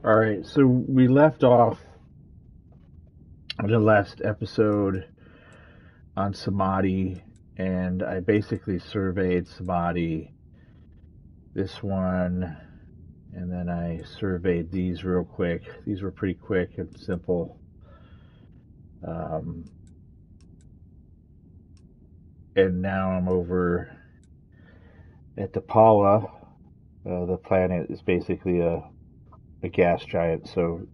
All right, so we left off in the last episode on Samadhi, and I basically surveyed Samadhi, this one, and then I surveyed these real quick. These were pretty quick and simple. Um, and now I'm over at Dapala. The planet is basically a gas giant, so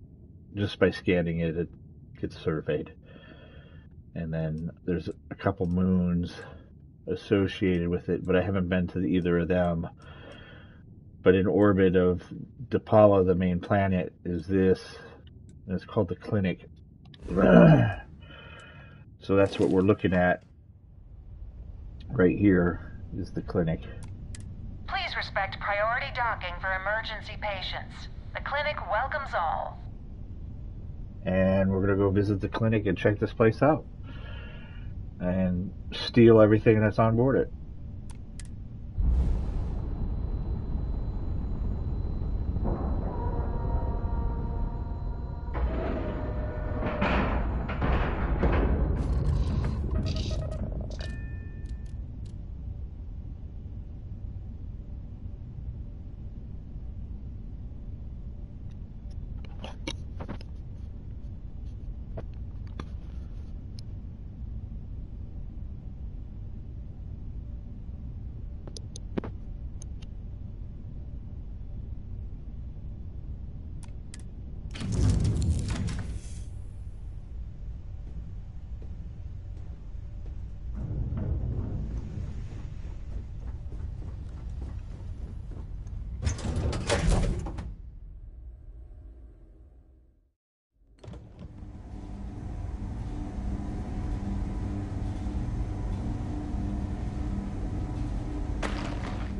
just by scanning it, it gets surveyed. And then there's a couple moons associated with it, but I haven't been to either of them. But in orbit of Dapala, the main planet, is this, and it's called the Clinic. So that's what we're looking at right here, is the Clinic. Please respect priority docking for emergency patients. The clinic welcomes all. And we're going to go visit the clinic and check this place out. And steal everything that's on board it.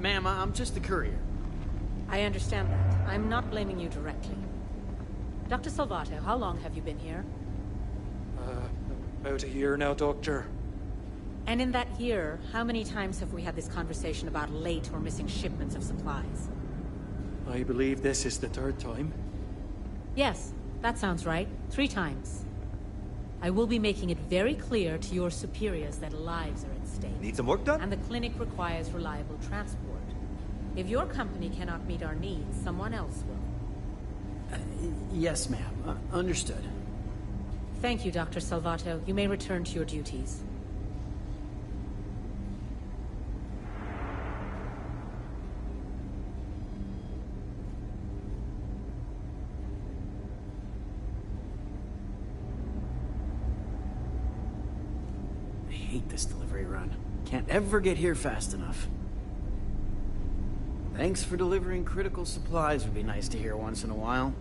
Ma'am, I'm just the courier. I understand that. I'm not blaming you directly. Dr. Salvato, how long have you been here? About a year now, Doctor. And in that year, how many times have we had this conversation about late or missing shipments of supplies? I believe this is the third time. Yes, that sounds right. 3 times. I will be making it very clear to your superiors that lives are at stake. Need some work done? And the clinic requires reliable transport. If your company cannot meet our needs, someone else will. Yes, ma'am. Understood. Thank you, Dr. Salvato. You may return to your duties. I hate this delivery run. Can't ever get here fast enough. Thanks for delivering critical supplies would be nice to hear once in a while.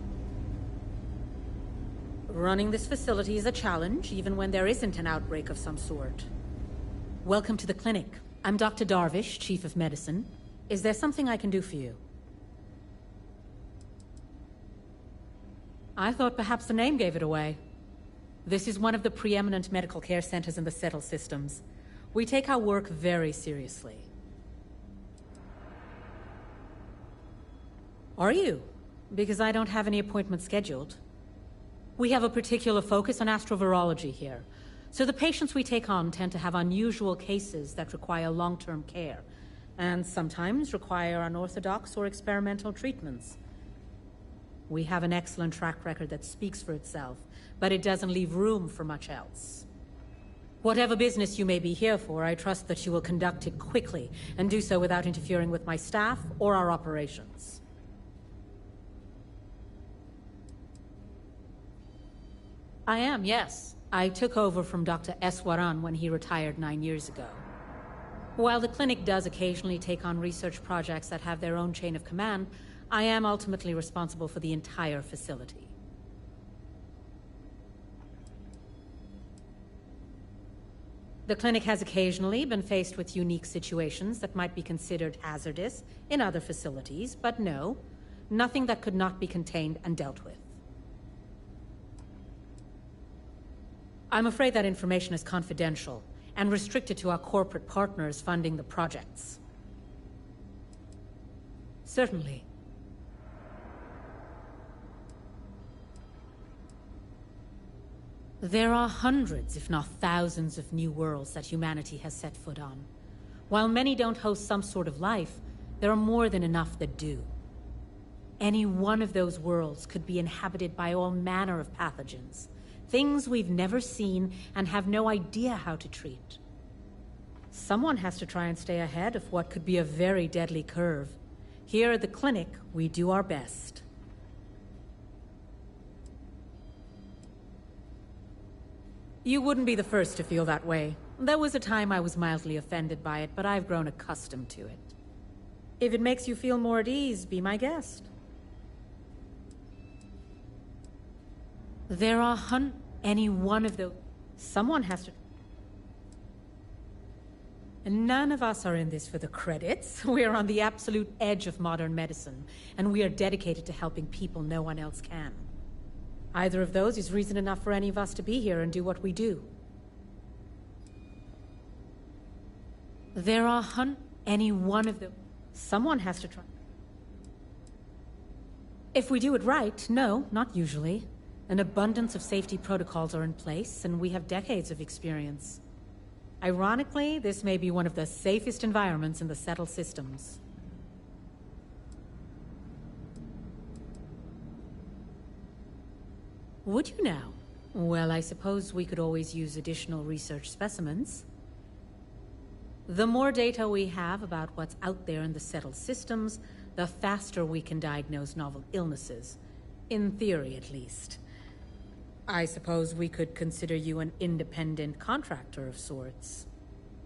Running this facility is a challenge, even when there isn't an outbreak of some sort. Welcome to the clinic. I'm Dr. Darvish, Chief of Medicine. Is there something I can do for you? I thought perhaps the name gave it away. This is one of the preeminent medical care centers in the Settle systems. We take our work very seriously. Are you? Because I don't have any appointments scheduled. We have a particular focus on astrovirology here, so the patients we take on tend to have unusual cases that require long-term care, and sometimes require unorthodox or experimental treatments. We have an excellent track record that speaks for itself, but it doesn't leave room for much else. Whatever business you may be here for, I trust that you will conduct it quickly, and do so without interfering with my staff or our operations. I am, yes. I took over from Dr. Eswaran when he retired 9 years ago. While the clinic does occasionally take on research projects that have their own chain of command, I am ultimately responsible for the entire facility. The clinic has occasionally been faced with unique situations that might be considered hazardous in other facilities, but no, nothing that could not be contained and dealt with. I'm afraid that information is confidential and restricted to our corporate partners funding the projects. Certainly. There are hundreds, if not thousands, of new worlds that humanity has set foot on. While many don't host some sort of life, there are more than enough that do. Any one of those worlds could be inhabited by all manner of pathogens, things we've never seen and have no idea how to treat. Someone has to try and stay ahead of what could be a very deadly curve. Here at the clinic, we do our best. You wouldn't be the first to feel that way. There was a time I was mildly offended by it, but I've grown accustomed to it. If it makes you feel more at ease, be my guest. There are any one of those... Someone has to... And none of us are in this for the credits. We are on the absolute edge of modern medicine, and we are dedicated to helping people no one else can. Either of those is reason enough for any of us to be here and do what we do. There are any one of them. Someone has to try. If we do it right, no, not usually. An abundance of safety protocols are in place, and we have decades of experience. Ironically, this may be one of the safest environments in the settled systems. Would you now? Well, I suppose we could always use additional research specimens. The more data we have about what's out there in the settled systems, the faster we can diagnose novel illnesses. In theory, at least. I suppose we could consider you an independent contractor of sorts.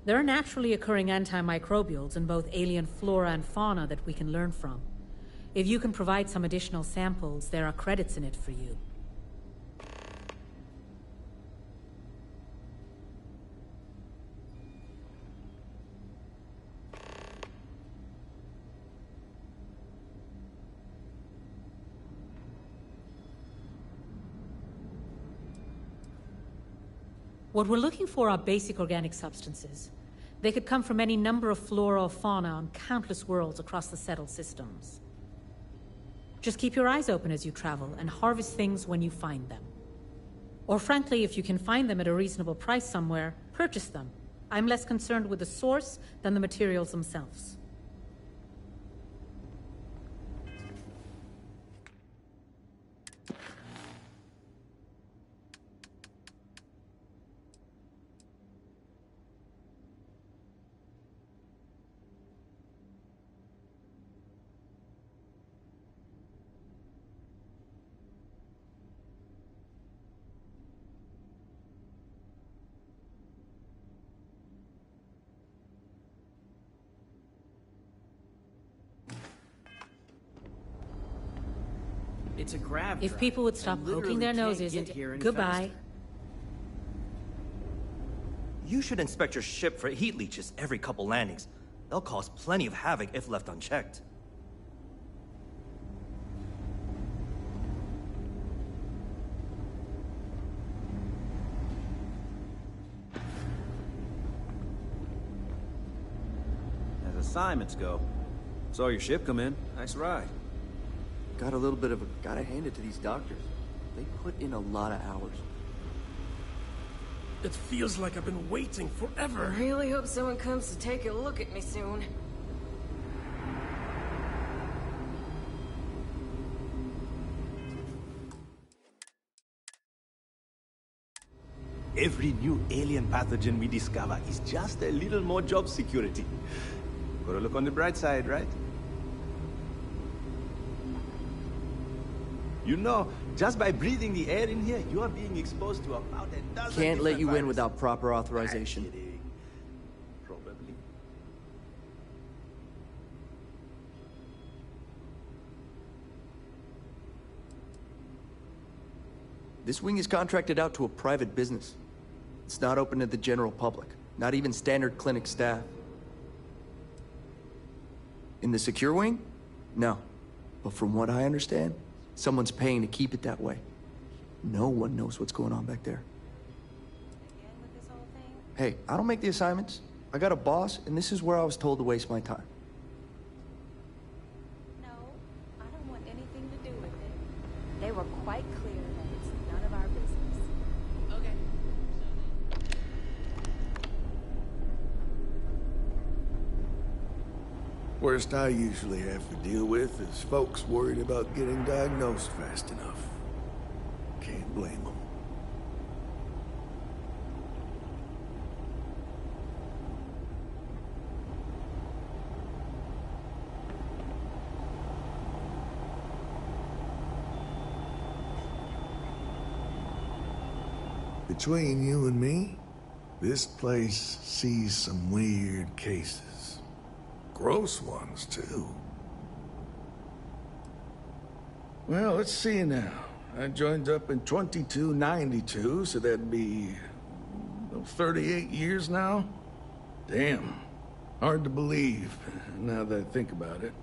There are naturally occurring antimicrobials in both alien flora and fauna that we can learn from. If you can provide some additional samples, there are credits in it for you. What we're looking for are basic organic substances. They could come from any number of flora or fauna on countless worlds across the settled systems. Just keep your eyes open as you travel and harvest things when you find them. Or frankly, if you can find them at a reasonable price somewhere, purchase them. I'm less concerned with the source than the materials themselves. It's a grav If drive. people would stop I poking literally their can't noses get into... here any Goodbye. faster. You should inspect your ship for heat leeches every couple landings. They'll cause plenty of havoc if left unchecked. As assignments go, saw your ship come in. Nice ride. Got a little bit of a... Gotta hand it to these doctors. They put in a lot of hours. It feels like I've been waiting forever. I really hope someone comes to take a look at me soon. Every new alien pathogen we discover is just a little more job security. Gotta look on the bright side, right? You know, just by breathing the air in here, you are being exposed to about a dozen Can't let you in viruses. without proper authorization. I'm kidding. Probably. This wing is contracted out to a private business. It's not open to the general public, not even standard clinic staff. In the secure wing? No. But from what I understand, someone's paying to keep it that way. No one knows what's going on back there. Hey, I don't make the assignments. I got a boss, and this is where I was told to waste my time. No, I don't want anything to do with it. They were quite clear that it's none of our business. Okay. Worst I usually have to deal with is folks worried about getting diagnosed fast enough. Can't blame them. Between you and me, this place sees some weird cases. Gross ones, too. Well, let's see now. I joined up in 2292, so that'd be 38 years now? Damn. Hard to believe, now that I think about it.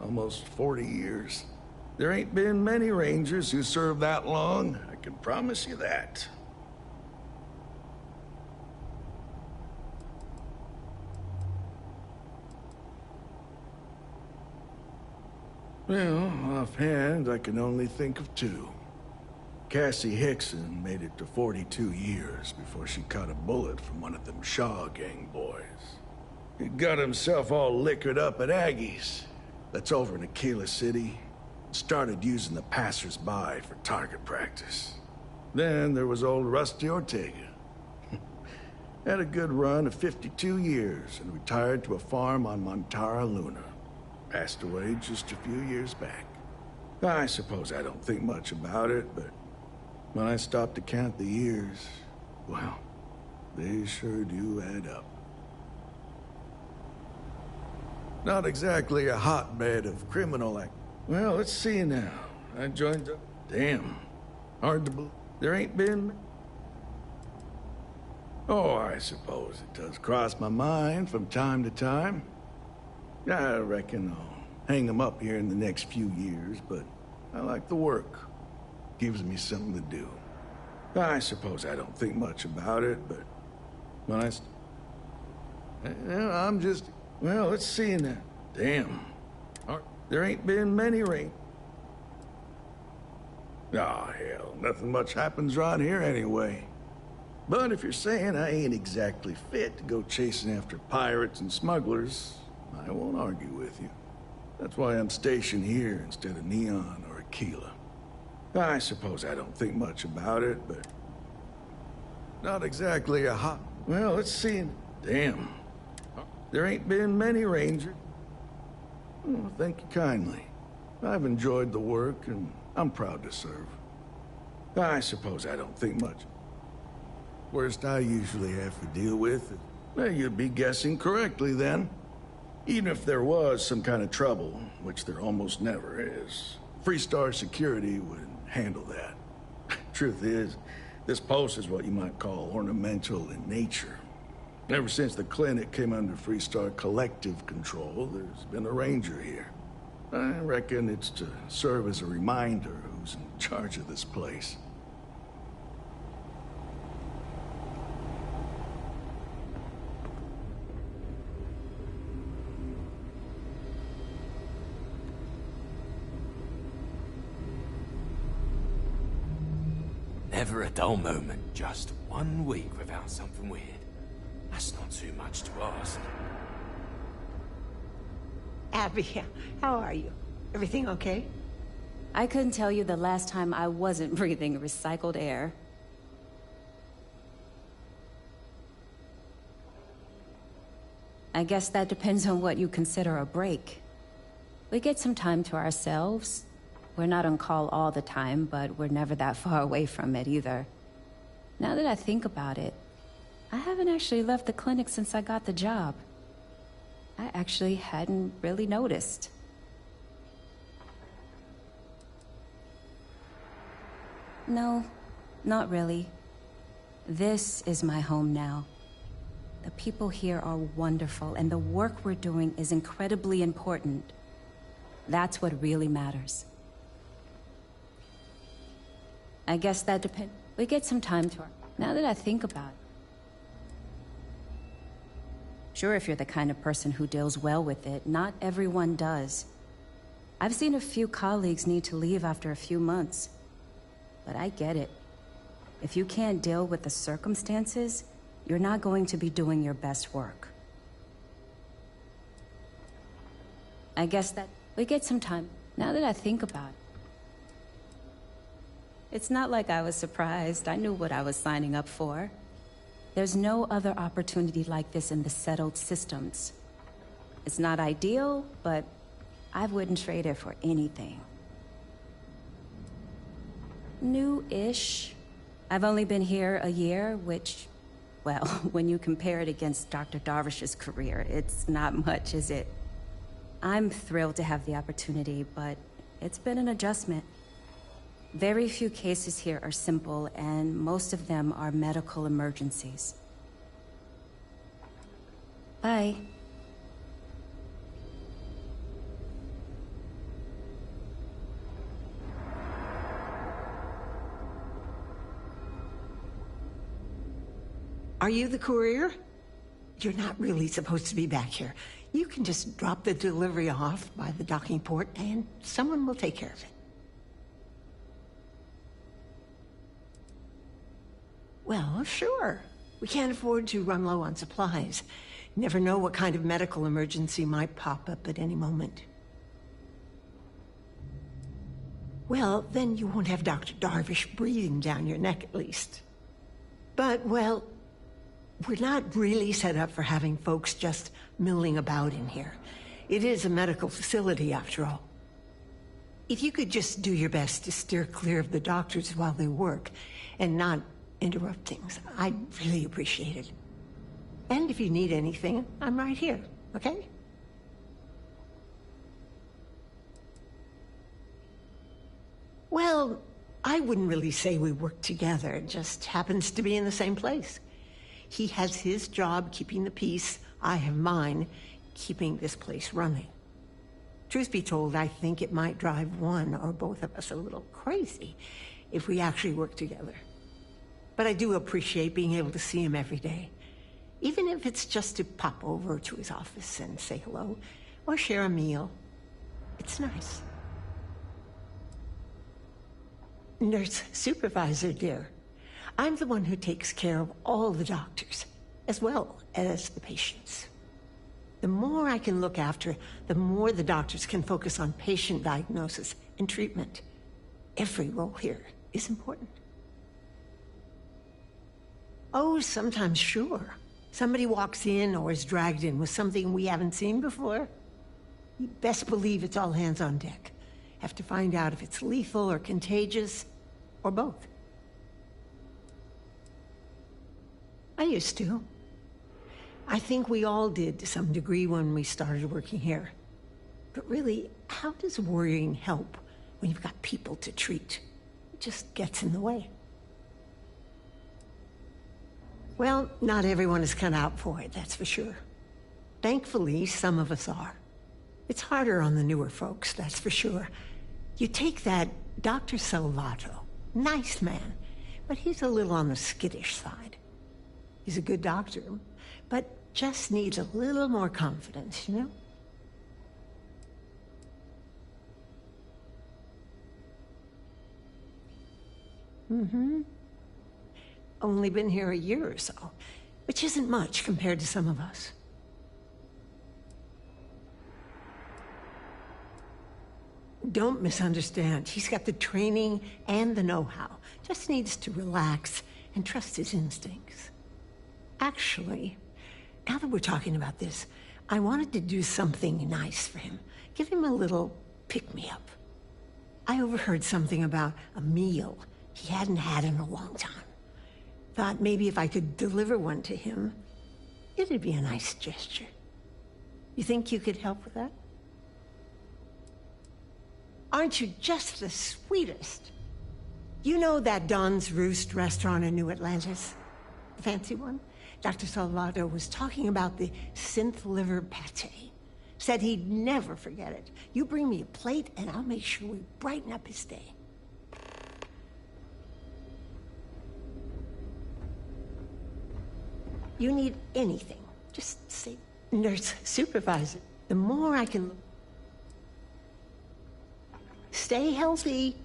Almost 40 years. There ain't been many Rangers who served that long, I can promise you that. Well, offhand, I can only think of two. Cassie Hickson made it to 42 years before she caught a bullet from one of them Shaw gang boys. He got himself all liquored up at Aggie's. That's over in Aquila City. Started using the passers-by for target practice. Then there was old Rusty Ortega. Had a good run of 52 years and retired to a farm on Montara Luna. Passed away just a few years back. I suppose I don't think much about it, but when I stop to count the years, well, they sure do add up. Not exactly a hotbed of criminal act. Well, let's see now. I joined up. Damn. Hard to believe. There ain't been... Oh, I suppose it does cross my mind from time to time. I reckon I'll hang them up here in the next few years, but I like the work. Gives me something to do. I suppose I don't think much about it, but when I'm just... Well, let's see now. Damn. There ain't been many rain. Oh, hell, nothing much happens around here anyway. But if you're saying I ain't exactly fit to go chasing after pirates and smugglers, I won't argue with you. That's why I'm stationed here instead of Neon or Aquila. I suppose I don't think much about it, but... Not exactly a hot... Well, let's see... Damn. There ain't been many Rangers. Oh, thank you kindly. I've enjoyed the work, and I'm proud to serve. I suppose I don't think much. Worst I usually have to deal with... Well, you'd be guessing correctly, then. Even if there was some kind of trouble, which there almost never is, Freestar Security would handle that. Truth is, this post is what you might call ornamental in nature. Ever since the clinic came under Freestar collective control, there's been a ranger here. I reckon it's to serve as a reminder who's in charge of this place. Never a dull moment, just 1 week without something weird. That's not too much to ask. Abby, how are you? Everything okay? I couldn't tell you the last time I wasn't breathing recycled air. I guess that depends on what you consider a break. We get some time to ourselves. We're not on call all the time, but we're never that far away from it either. Now that I think about it, I haven't actually left the clinic since I got the job. I actually hadn't really noticed. No, not really. This is my home now. The people here are wonderful, and the work we're doing is incredibly important. That's what really matters. I guess that depends. We get some time to... Now that I think about it. Sure, if you're the kind of person who deals well with it, not everyone does. I've seen a few colleagues need to leave after a few months. But I get it. If you can't deal with the circumstances, you're not going to be doing your best work. I guess that we get some time. Now that I think about it. It's not like I was surprised. I knew what I was signing up for. There's no other opportunity like this in the settled systems. It's not ideal, but I wouldn't trade it for anything. New-ish. I've only been here a year, which, well, when you compare it against Dr. Darvish's career, it's not much, is it? I'm thrilled to have the opportunity, but it's been an adjustment. Very few cases here are simple, and most of them are medical emergencies. Bye. Are you the courier? You're not really supposed to be back here. You can just drop the delivery off by the docking port and someone will take care of it. Well, sure. We can't afford to run low on supplies. Never know what kind of medical emergency might pop up at any moment. Well, then you won't have Dr. Darvish breathing down your neck at least. But, well, we're not really set up for having folks just milling about in here. It is a medical facility, after all. If you could just do your best to steer clear of the doctors while they work, and not interrupt things, I'd really appreciate it. And if you need anything, I'm right here, okay? Well, I wouldn't really say we work together. It just happens to be in the same place. He has his job keeping the peace. I have mine keeping this place running. Truth be told, I think it might drive one or both of us a little crazy if we actually work together. But I do appreciate being able to see him every day, even if it's just to pop over to his office and say hello or share a meal. It's nice. Nurse supervisor, dear. I'm the one who takes care of all the doctors, as well as the patients. The more I can look after, the more the doctors can focus on patient diagnosis and treatment. Every role here is important. Oh, sometimes, sure. Somebody walks in or is dragged in with something we haven't seen before. You best believe it's all hands on deck. Have to find out if it's lethal or contagious, or both. I used to. I think we all did to some degree when we started working here. But really, how does worrying help when you've got people to treat? It just gets in the way. Well, not everyone is cut out for it, that's for sure. Thankfully, some of us are. It's harder on the newer folks, that's for sure. You take that Dr. Salvato. Nice man, but he's a little on the skittish side. He's a good doctor, but just needs a little more confidence, you know? Mm-hmm. Only been here a year or so, which isn't much compared to some of us. Don't misunderstand. He's got the training and the know-how. Just needs to relax and trust his instincts. Actually, now that we're talking about this, I wanted to do something nice for him. Give him a little pick-me-up. I overheard something about a meal he hadn't had in a long time. Thought maybe if I could deliver one to him, it'd be a nice gesture. You think you could help with that? Aren't you just the sweetest? You know that Don's Roost restaurant in New Atlantis? The fancy one? Dr. Salvato was talking about the synth liver pate. Said he'd never forget it. You bring me a plate and I'll make sure we brighten up his day. You need anything, just say, nurse supervisor. The more I can... Stay healthy.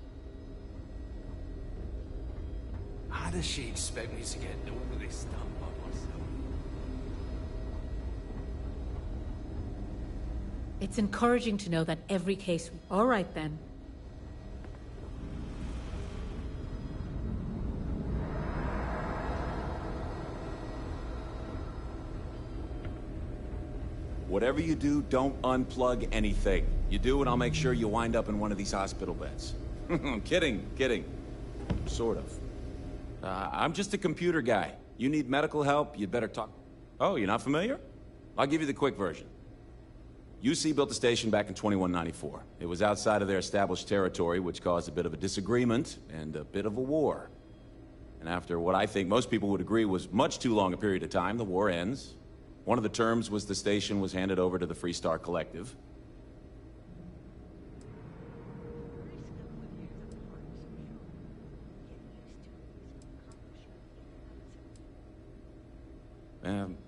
How does she expect me to get all this done by myself? It's encouraging to know that every case... All right, then. Whatever you do, don't unplug anything. You do, and I'll make sure you wind up in one of these hospital beds. Kidding. Sort of. I'm just a computer guy. You need medical help, you'd better talk... Oh, you're not familiar? I'll give you the quick version. UC built the station back in 2194. It was outside of their established territory, which caused a bit of a disagreement and a bit of a war. And after what I think most people would agree was much too long a period of time, the war ends. One of the terms was the station was handed over to the Freese Up Collective.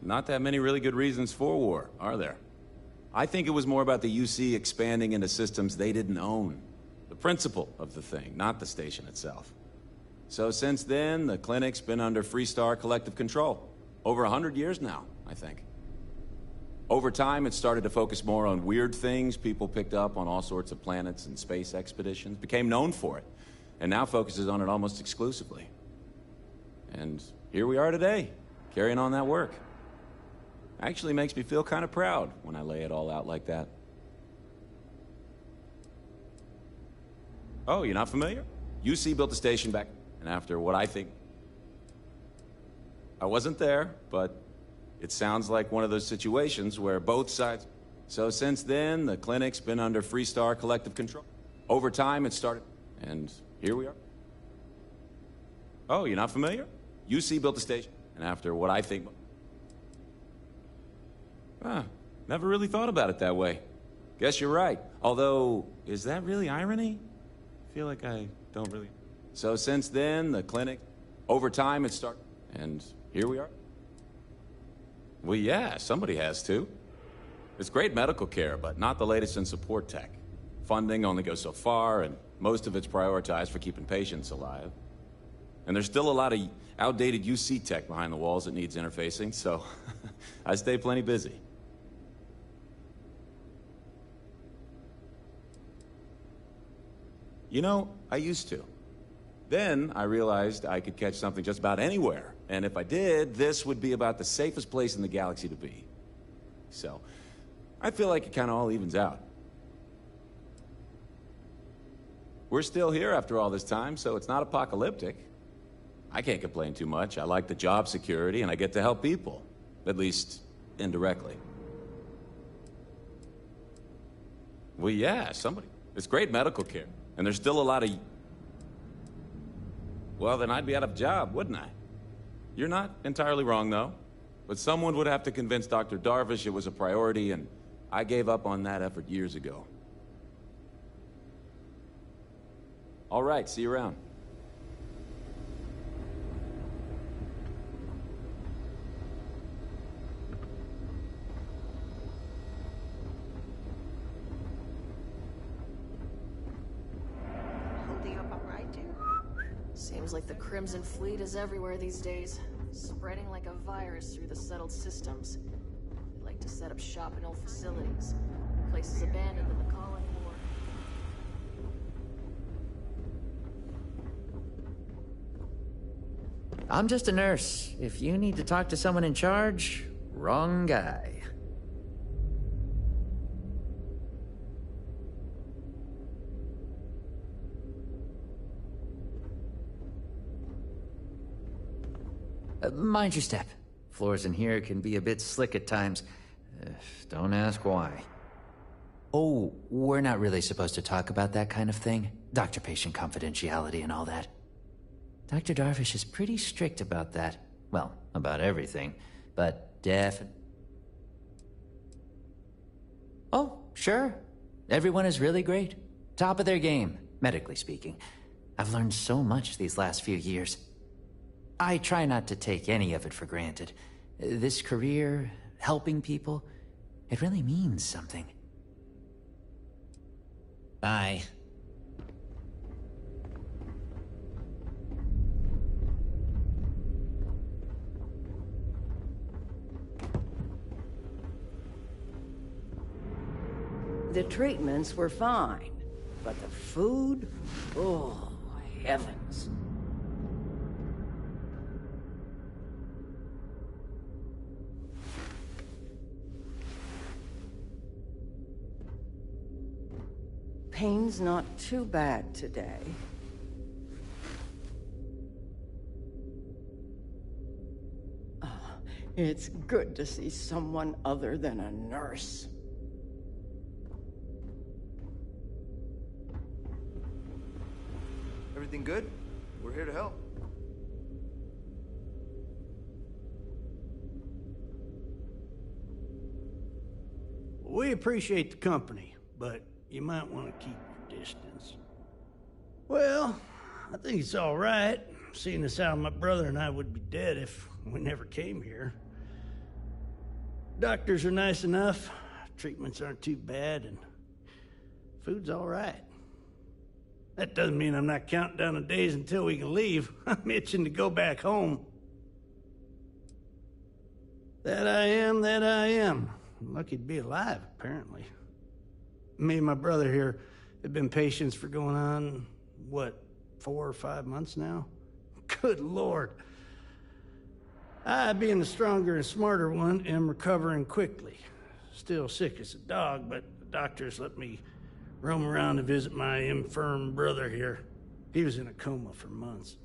Not that many really good reasons for war, are there? I think it was more about the UC expanding into systems they didn't own. The principle of the thing, not the station itself. So since then, the clinic's been under Freese Up Collective control. Over 100 years now, I think. Over time, it started to focus more on weird things people picked up on all sorts of planets and space expeditions, became known for it, and now focuses on it almost exclusively. And here we are today, carrying on that work. Actually makes me feel kind of proud when I lay it all out like that. Oh, you're not familiar? UC built the station back, and after what I think... I wasn't there, but it sounds like one of those situations where both sides... So since then, the clinic's been under Freese Up Collective control. Over time, it started... And here we are. Oh, you're not familiar? UC built the station, and after what I think... Never really thought about it that way. Guess you're right. Although, is that really irony? I feel like I don't really... So since then, the clinic... Over time, it started... And here we are. Well, yeah, somebody has to. It's great medical care, but not the latest in support tech. Funding only goes so far, and most of it's prioritized for keeping patients alive. And there's still a lot of outdated UC tech behind the walls that needs interfacing, so I stay plenty busy. You know, I used to. Then I realized I could catch something just about anywhere, and if I did, this would be about the safest place in the galaxy to be. So, I feel like it kind of all evens out. We're still here after all this time, so it's not apocalyptic. I can't complain too much. I like the job security, and I get to help people. At least, indirectly. Well, yeah, somebody... It's great medical care, and there's still a lot of... Well, then I'd be out of a job, wouldn't I? You're not entirely wrong, though. But someone would have to convince Dr. Darvish it was a priority, and I gave up on that effort years ago. All right, see you around. Seems like the Crimson Fleet is everywhere these days, spreading like a virus through the settled systems. They like to set up shop in old facilities, places abandoned in the Colony War. I'm just a nurse. If you need to talk to someone in charge, wrong guy. Mind your step. Floors in here can be a bit slick at times. Don't ask why. Oh, we're not really supposed to talk about that kind of thing. Doctor-patient confidentiality and all that. Dr. Darvish is pretty strict about that. Well, about everything. But Oh, sure. Everyone is really great. Top of their game, medically speaking. I've learned so much these last few years. I try not to take any of it for granted. This career, helping people, it really means something. Bye. The treatments were fine, but the food? Oh, heavens. Pain's not too bad today. Oh, it's good to see someone other than a nurse. Everything good? We're here to help. We appreciate the company, but you might want to keep your distance. Well, I think it's all right, seeing as how my brother and I would be dead if we never came here. Doctors are nice enough, treatments aren't too bad, and food's all right. That doesn't mean I'm not counting down the days until we can leave. I'm itching to go back home. That I am, that I am. I'm lucky to be alive, apparently. Me and my brother here have been patients for going on, what, 4 or 5 months now? Good Lord. I, being the stronger and smarter one, am recovering quickly. Still sick as a dog, but the doctors let me roam around to visit my infirm brother here. He was in a coma for months.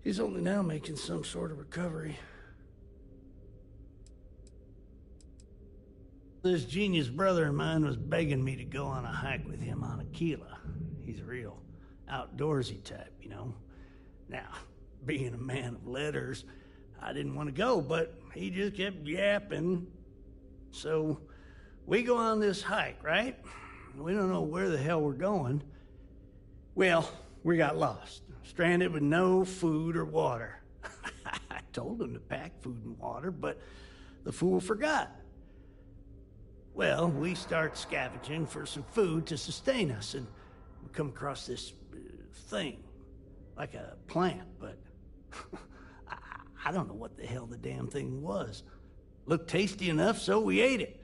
He's only now making some sort of recovery. This genius brother of mine was begging me to go on a hike with him on Aquila. He's a real outdoorsy type, you know. Now, being a man of letters, I didn't want to go, but he just kept yapping. So we go on this hike, right? We don't know where the hell we're going. Well, we got lost, stranded with no food or water. I told him to pack food and water, but the fool forgot. Well, we start scavenging for some food to sustain us, and we come across this thing, like a plant, but I don't know what the hell the damn thing was. Looked tasty enough, so we ate it.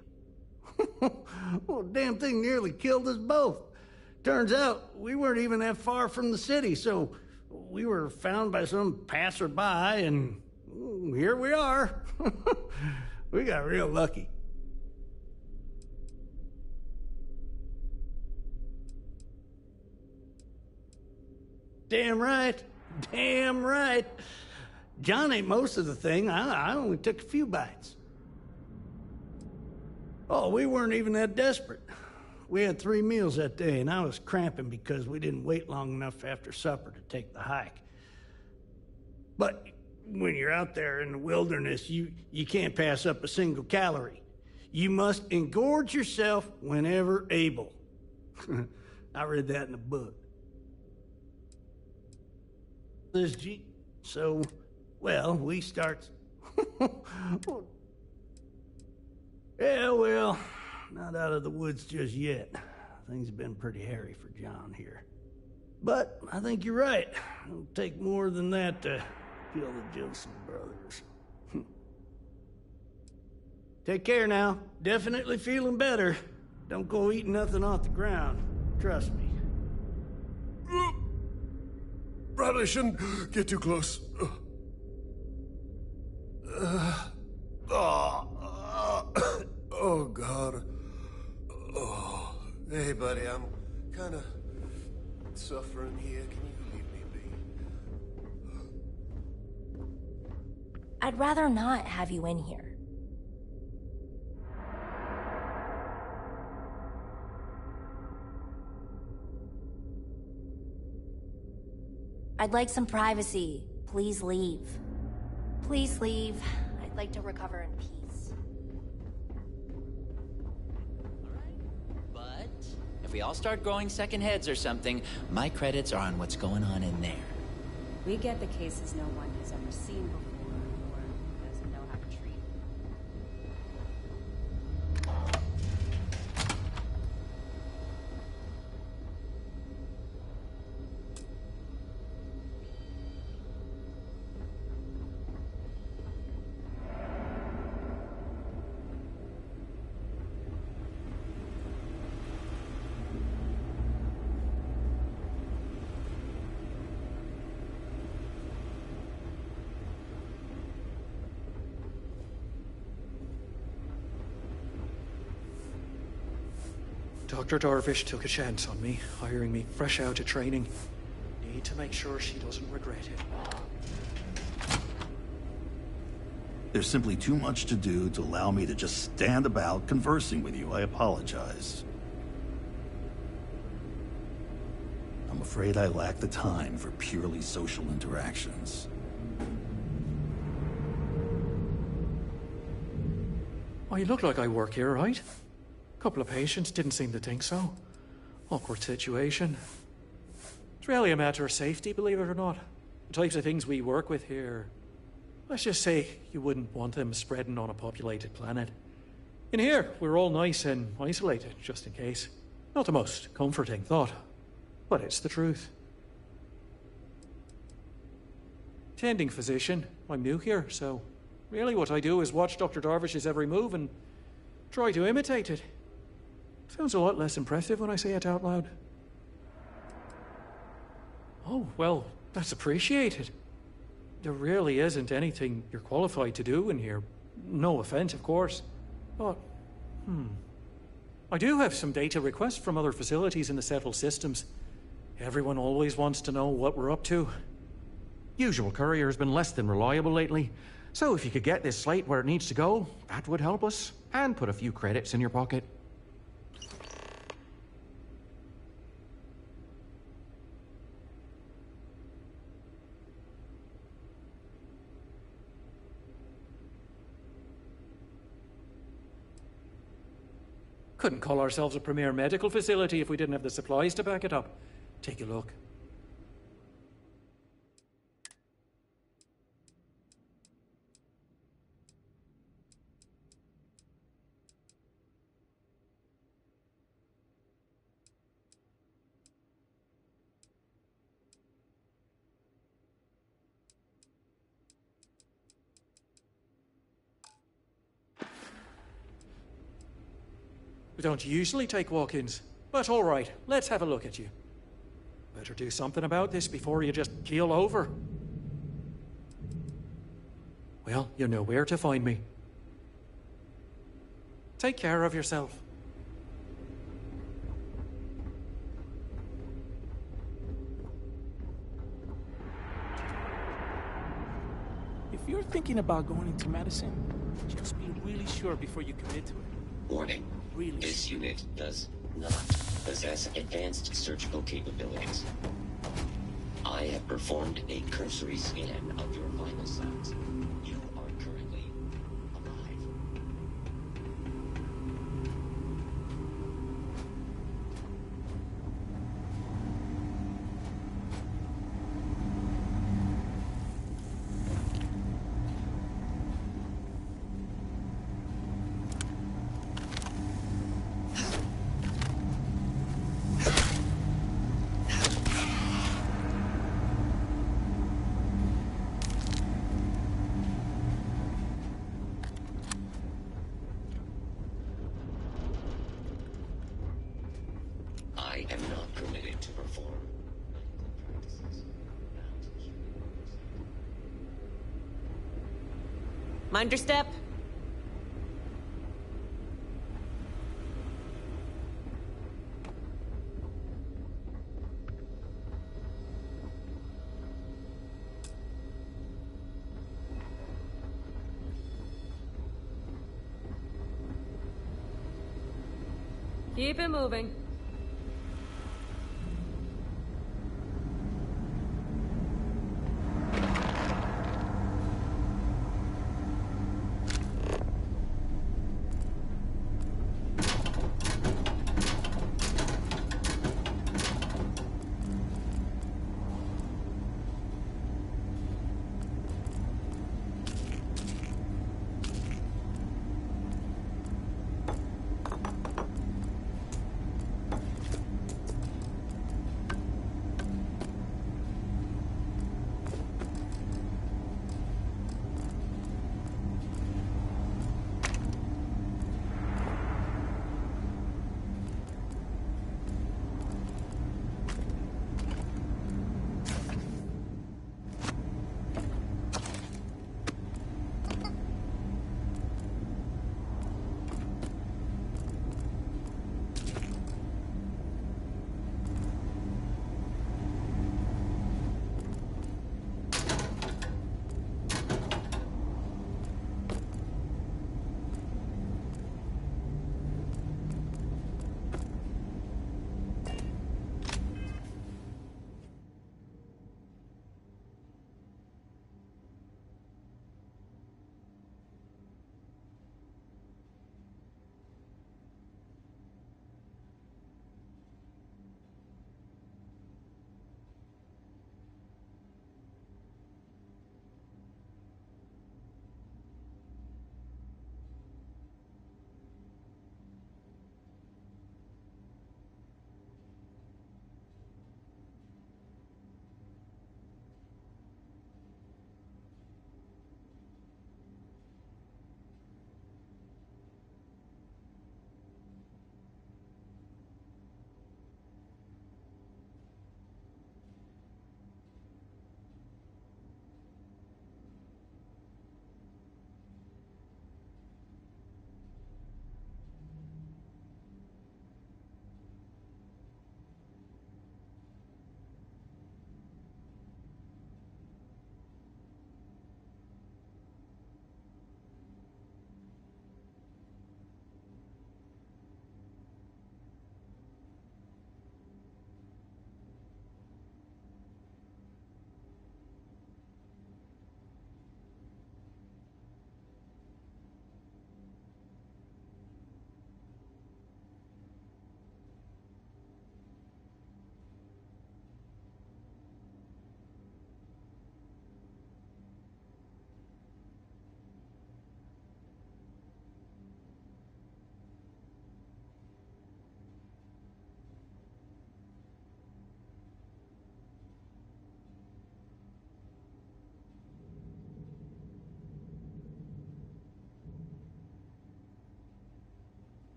Well, the damn thing nearly killed us both. Turns out, we weren't even that far from the city, so we were found by some passerby, and here we are. We got real lucky. Damn right. Damn right. John ate most of the thing. I only took a few bites. Oh, we weren't even that desperate. We had 3 meals that day, and I was cramping because we didn't wait long enough after supper to take the hike. But when you're out there in the wilderness, you can't pass up a single calorie. You must engorge yourself whenever able. I read that in a book. So, well, we start... Yeah, well, not out of the woods just yet. Things have been pretty hairy for John here. But I think you're right. It'll take more than that to kill the Joseph brothers. Take care now. Definitely feeling better. Don't go eating nothing off the ground. Trust me. Probably shouldn't get too close. Oh, God. Oh, hey, buddy, I'm kind of suffering here. Can you leave me be? I'd rather not have you in here. I'd like some privacy. Please leave. Please leave. I'd like to recover in peace. But if we all start growing second heads or something, my credits are on what's going on in there. We get the cases no one has ever seen before, or doesn't know how to treat. Dr. Darvish took a chance on me, hiring me fresh out of training. Need to make sure she doesn't regret it. There's simply too much to do to allow me to just stand about conversing with you. I apologize. I'm afraid I lack the time for purely social interactions. Oh, you look like I work here, right? Couple of patients didn't seem to think so. Awkward situation. It's really a matter of safety, believe it or not. The types of things we work with here. Let's just say you wouldn't want them spreading on a populated planet. In here, we're all nice and isolated, just in case. Not the most comforting thought, but it's the truth. Tending physician. I'm new here, so really what I do is watch Dr. Darvish's every move and try to imitate it. Sounds a lot less impressive when I say it out loud. Oh, well, that's appreciated. There really isn't anything you're qualified to do in here. No offense, of course. But, I do have some data requests from other facilities in the settled systems. Everyone always wants to know what we're up to. Usual courier's been less than reliable lately. So if you could get this slate where it needs to go, that would help us. And put a few credits in your pocket. Couldn't call ourselves a premier medical facility if we didn't have the supplies to back it up. Take a look. We don't usually take walk-ins, but all right, let's have a look at you. Better do something about this before you just keel over. Well, you know where to find me. Take care of yourself. If you're thinking about going into medicine, just be really sure before you commit to it. Warning. This unit does not possess advanced surgical capabilities. I have performed a cursory scan of your vital signs. You are currently alive. I am not permitted to perform medical practices without human oversight. Mind your step. Keep it moving.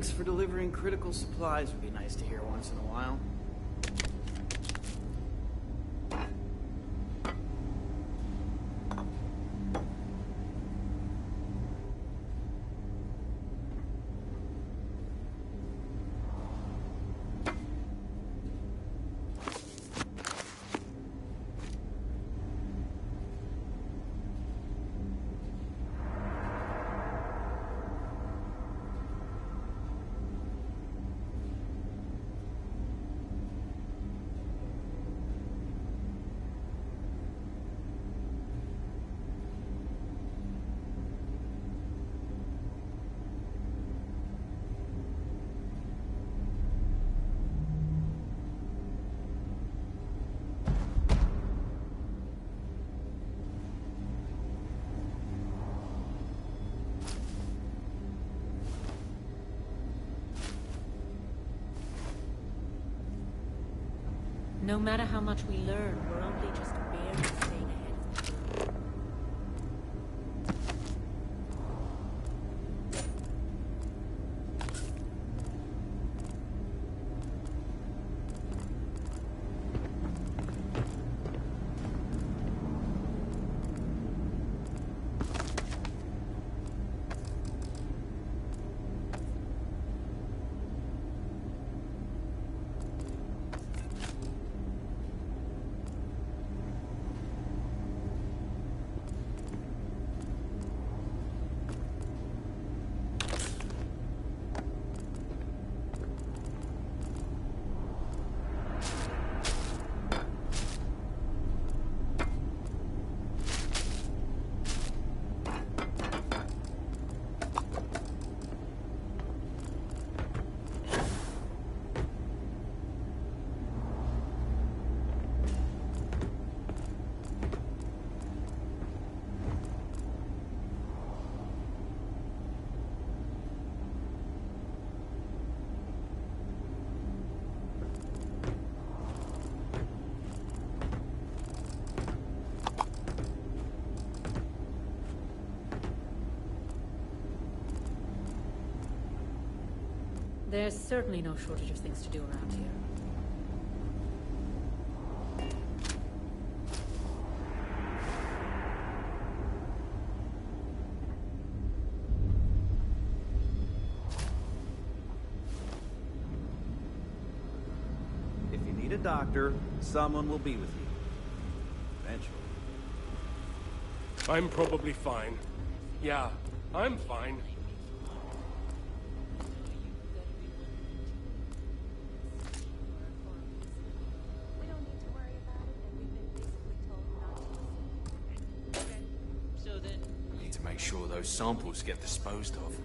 thanks for delivering critical supplies would be nice to hear once in a while. No matter how much we learn, we're only just barely staying ahead of the curve. There's certainly no shortage of things to do around here. If you need a doctor, someone will be with you. Eventually. I'm probably fine. Yeah, I'm fine. Make sure those samples get disposed of.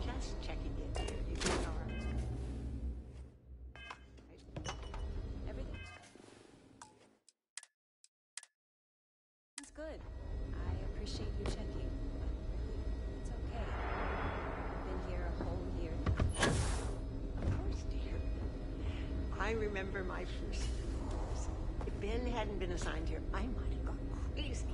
Just checking in here. You doing all right? Everything? That's good. I appreciate you checking. It's okay. I've been here a whole year. Of course, dear. I remember my first years. If Ben hadn't been assigned here, I might have gone crazy.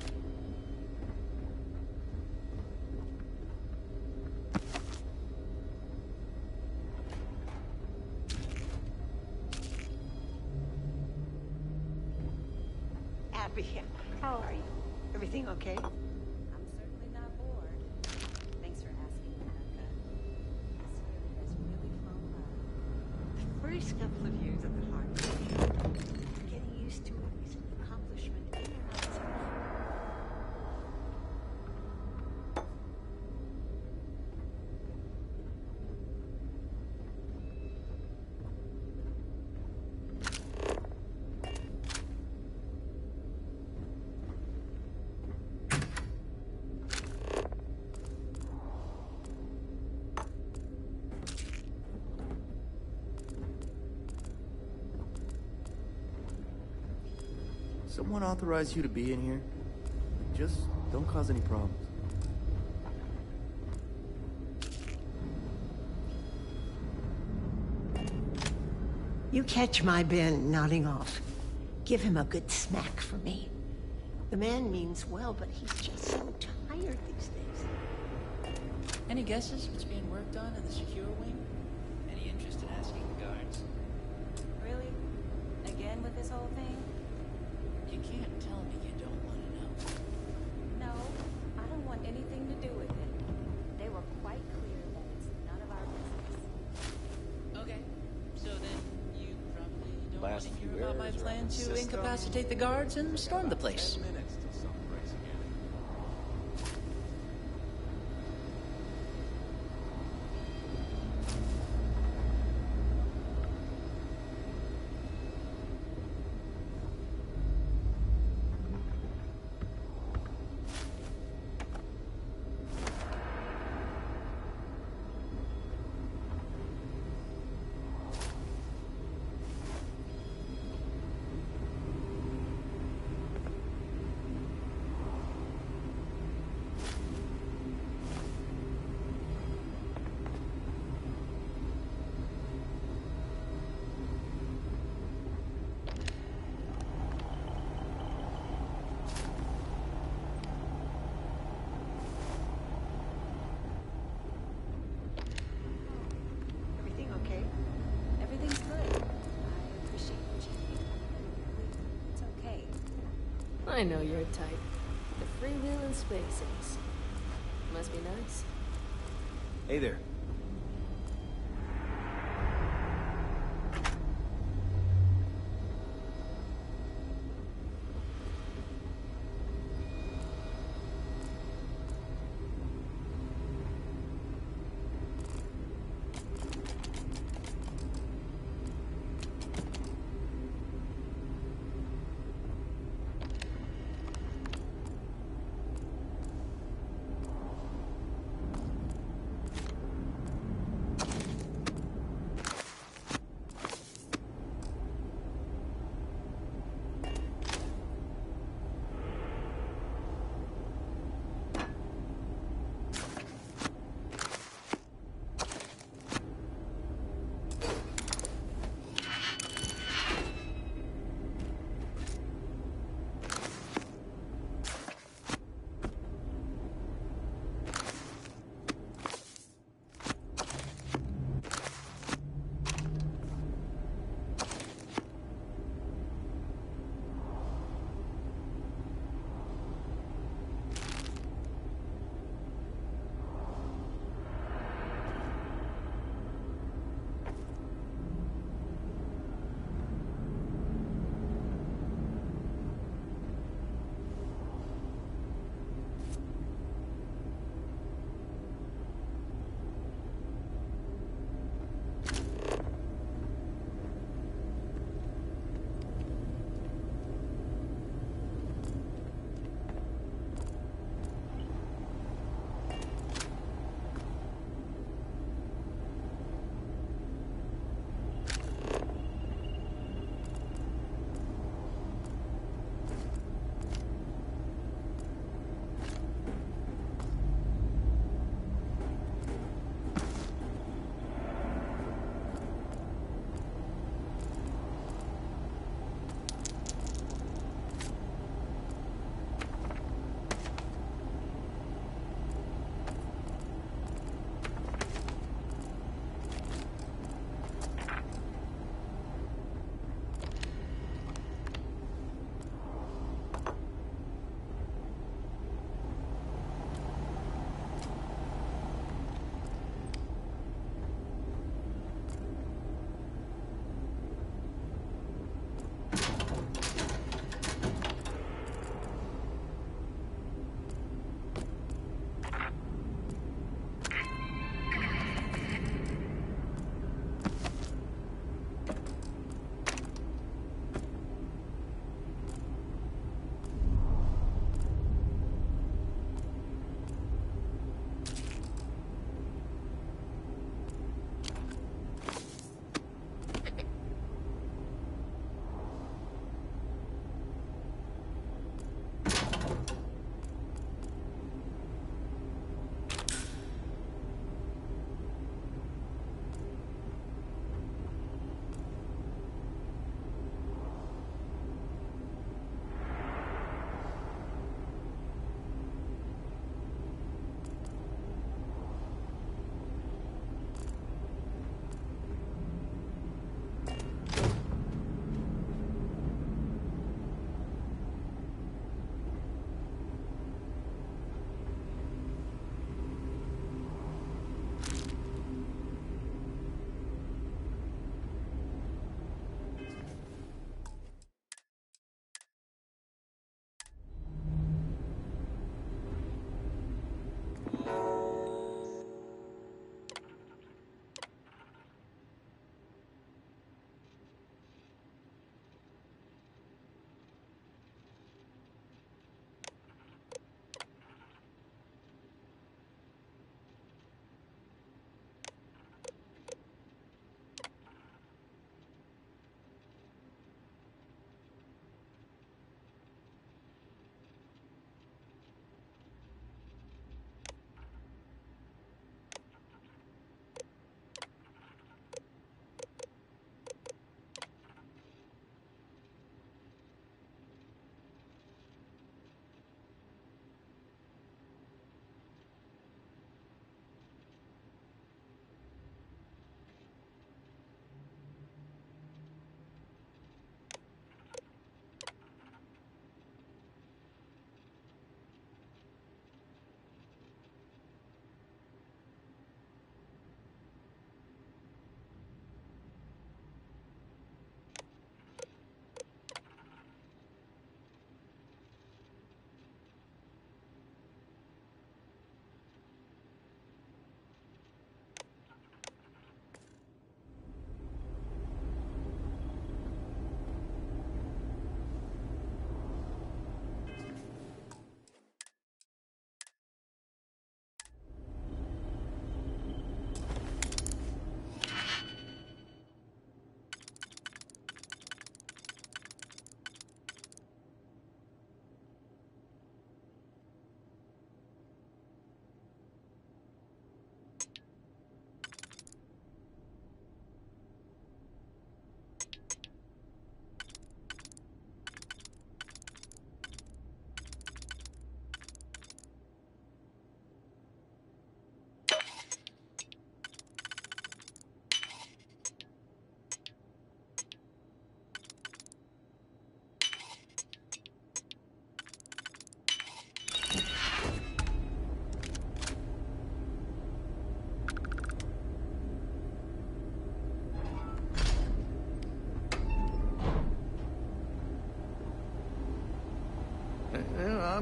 Abby, how are you? Everything okay? I'm certainly not bored. Thanks for asking, Rebecca. This year has really flown by. The first couple of years at the farm, getting used to it is an accomplishment in and of itself. Someone authorized you to be in here? Just don't cause any problems. You catch my Ben nodding off. Give him a good smack for me. The man means well, but he's just so tired these days. Any guesses what's being worked on in the secure wing? Any interest in asking the guards? Really? Again with this whole thing? You can't tell me you don't want to know. No, I don't want anything to do with it. They were quite clear that it's none of our business. Okay, so then you probably don't Last want to few hear about my errors plan around the to system. incapacitate the guards and storm the place. 10 minutes till something breaks again. Everything okay? Everything's good. I appreciate you checking. It's okay. I know your type. The freewheeling space ace. Must be nice. Hey there.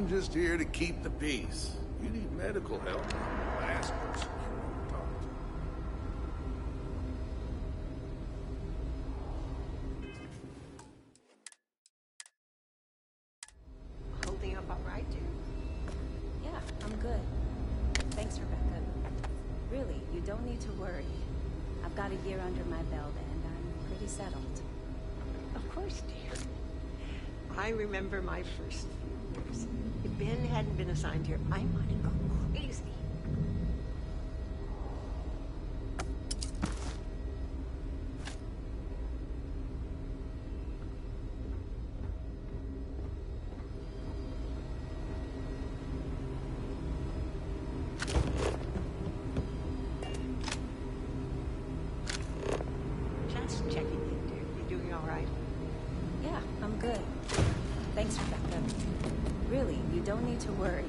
I'm just here to keep the peace. You need medical help. I'm the last person you want to talk to. Holding up all right, dude? Yeah, I'm good. Thanks, Rebecca. Really, you don't need to worry. I've got a year under my belt and I'm pretty settled. Of course, dear. I remember my first few years. If Ben hadn't been assigned here, I might have gone crazy. Just checking in, dear. You doing all right? Yeah, I'm good. Thanks, Rebecca. Really, you don't need to worry.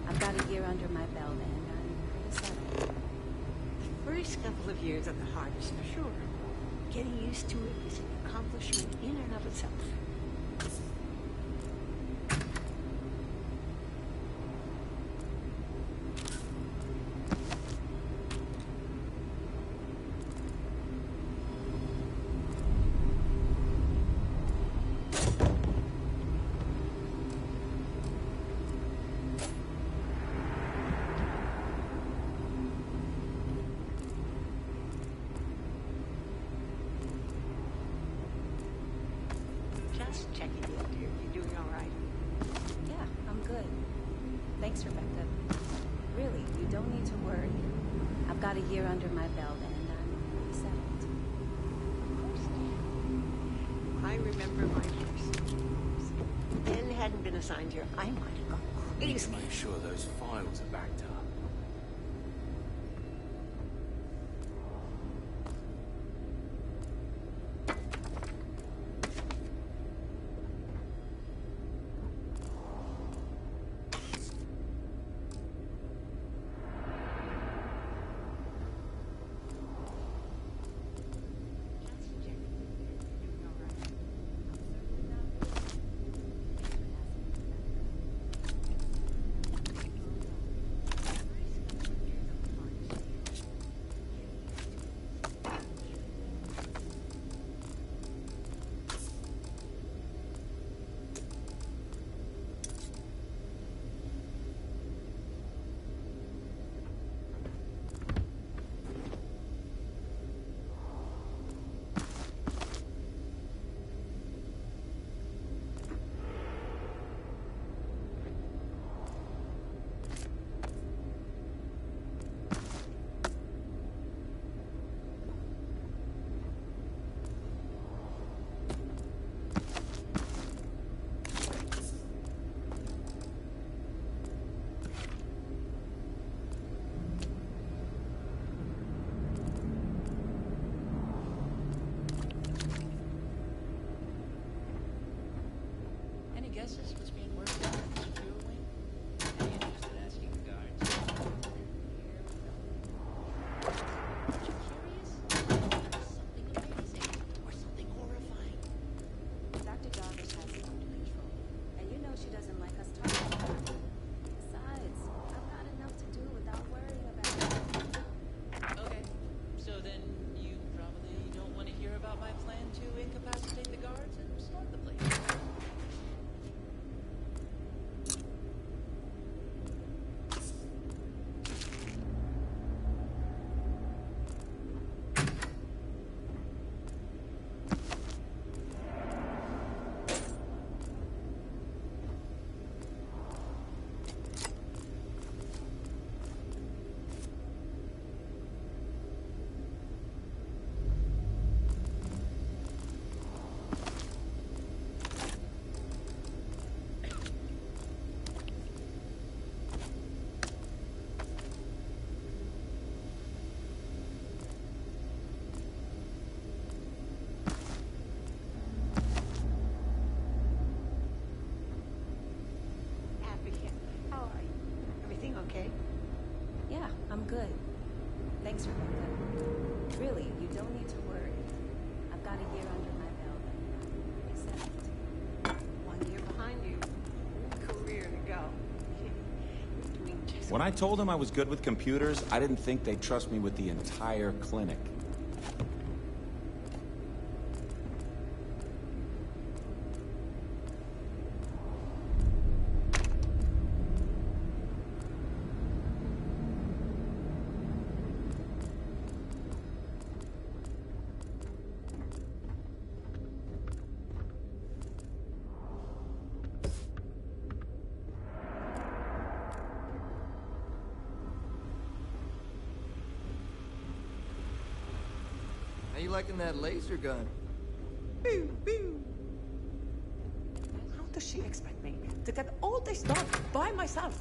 I've got a year under my belt and I'm pretty settled. The first couple of years are the hardest, for sure. Getting used to it is an accomplishment in and of itself. Just checking in, dear. You doing all right? Yeah, I'm good. Thanks, Rebecca. Really, you don't need to worry. I've got a year under my belt and I'm pretty settled. Of course, dear. I remember my first years. If Ben hadn't been assigned here, I might have gone Need to crazy. make sure those files are backed up. Any guesses what's being worked on in the secure wing? Any interest in asking the guards? Aren't you curious? Something amazing or something horrifying? Dr. Jarvis has it under control. And you know she doesn't like us talking about it. Besides, I've got enough to do without worrying about it. Okay, so then you probably don't want to hear about my plan to incapacitate the guards and start the place. I'm good. Thanks, Rebecca. Really, you don't need to worry. I've got a year under my belt and I'm pretty settled. 1 year behind you. Career to go. When I told them I was good with computers, I didn't think they'd trust me with the entire clinic. How you liking that laser gun? Pew, pew. How does she expect me to get all this done by myself?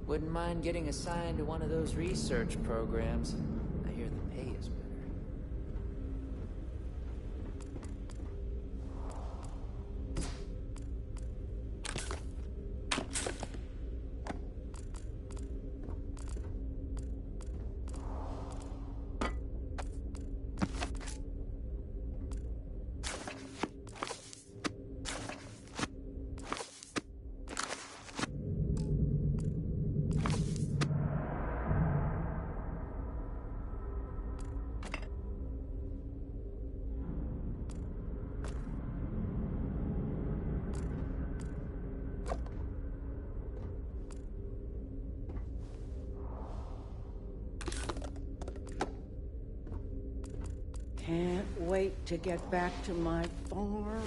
Wouldn't mind getting assigned to one of those research programs. I hear the pay is better. Can't wait to get back to my farm.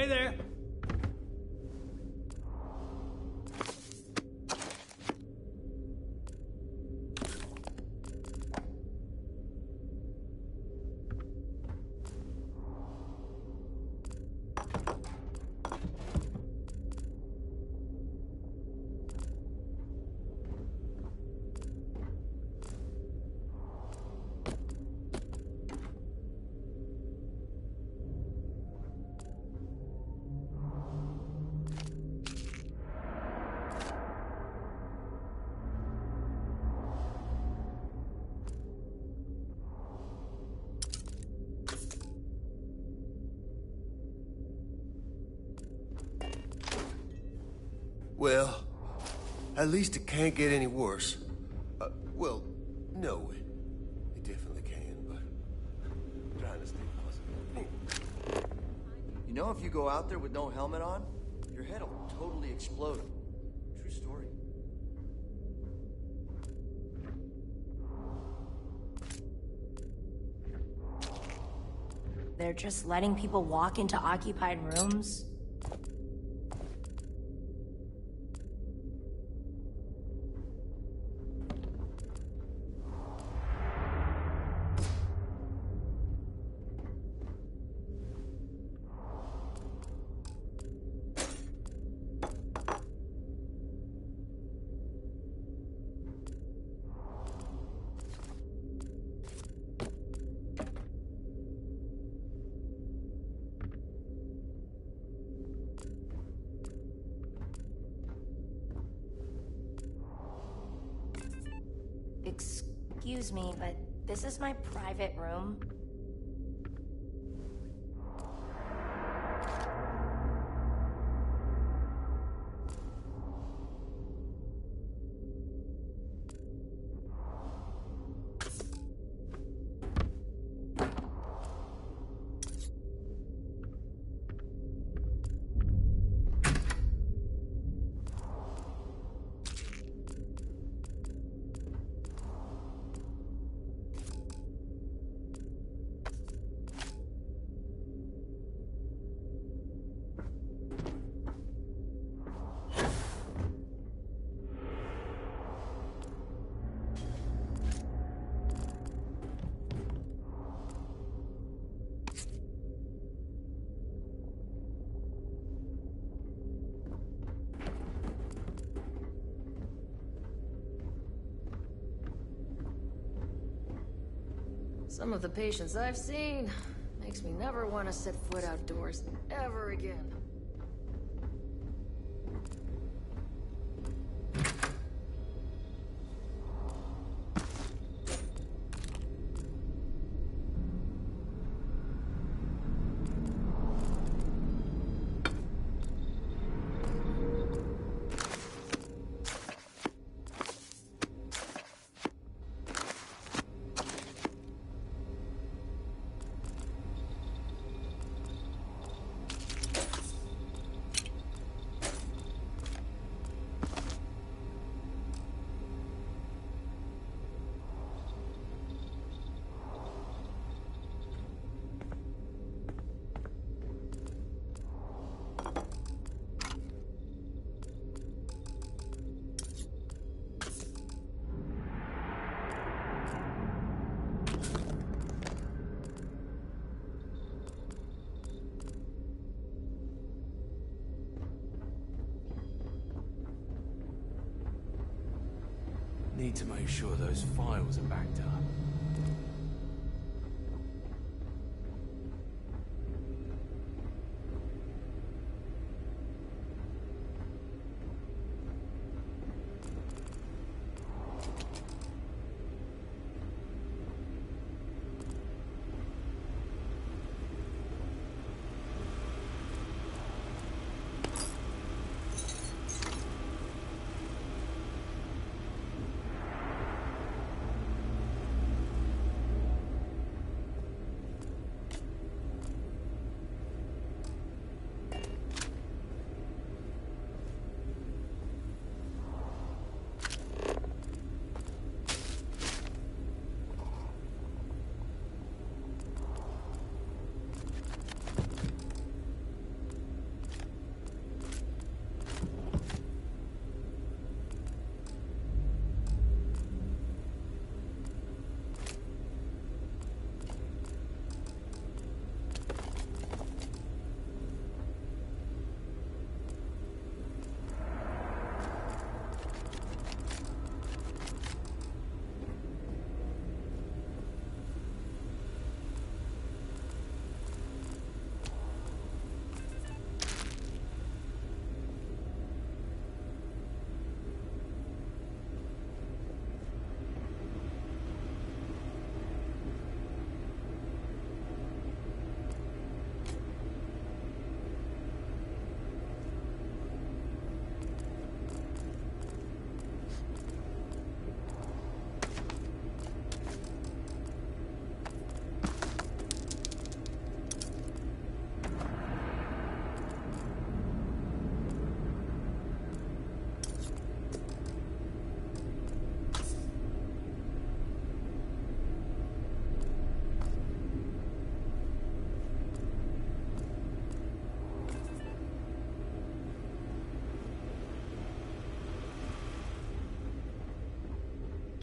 Hey there. Well, at least it can't get any worse. Well, no, it definitely can, but I'm trying to stay positive. You know, if you go out there with no helmet on, your head will totally explode. True story. They're just letting people walk into occupied rooms? Excuse me, but this is my private room. Some of the patients I've seen makes me never want to set foot outdoors ever again. Need to make sure those files are backed up.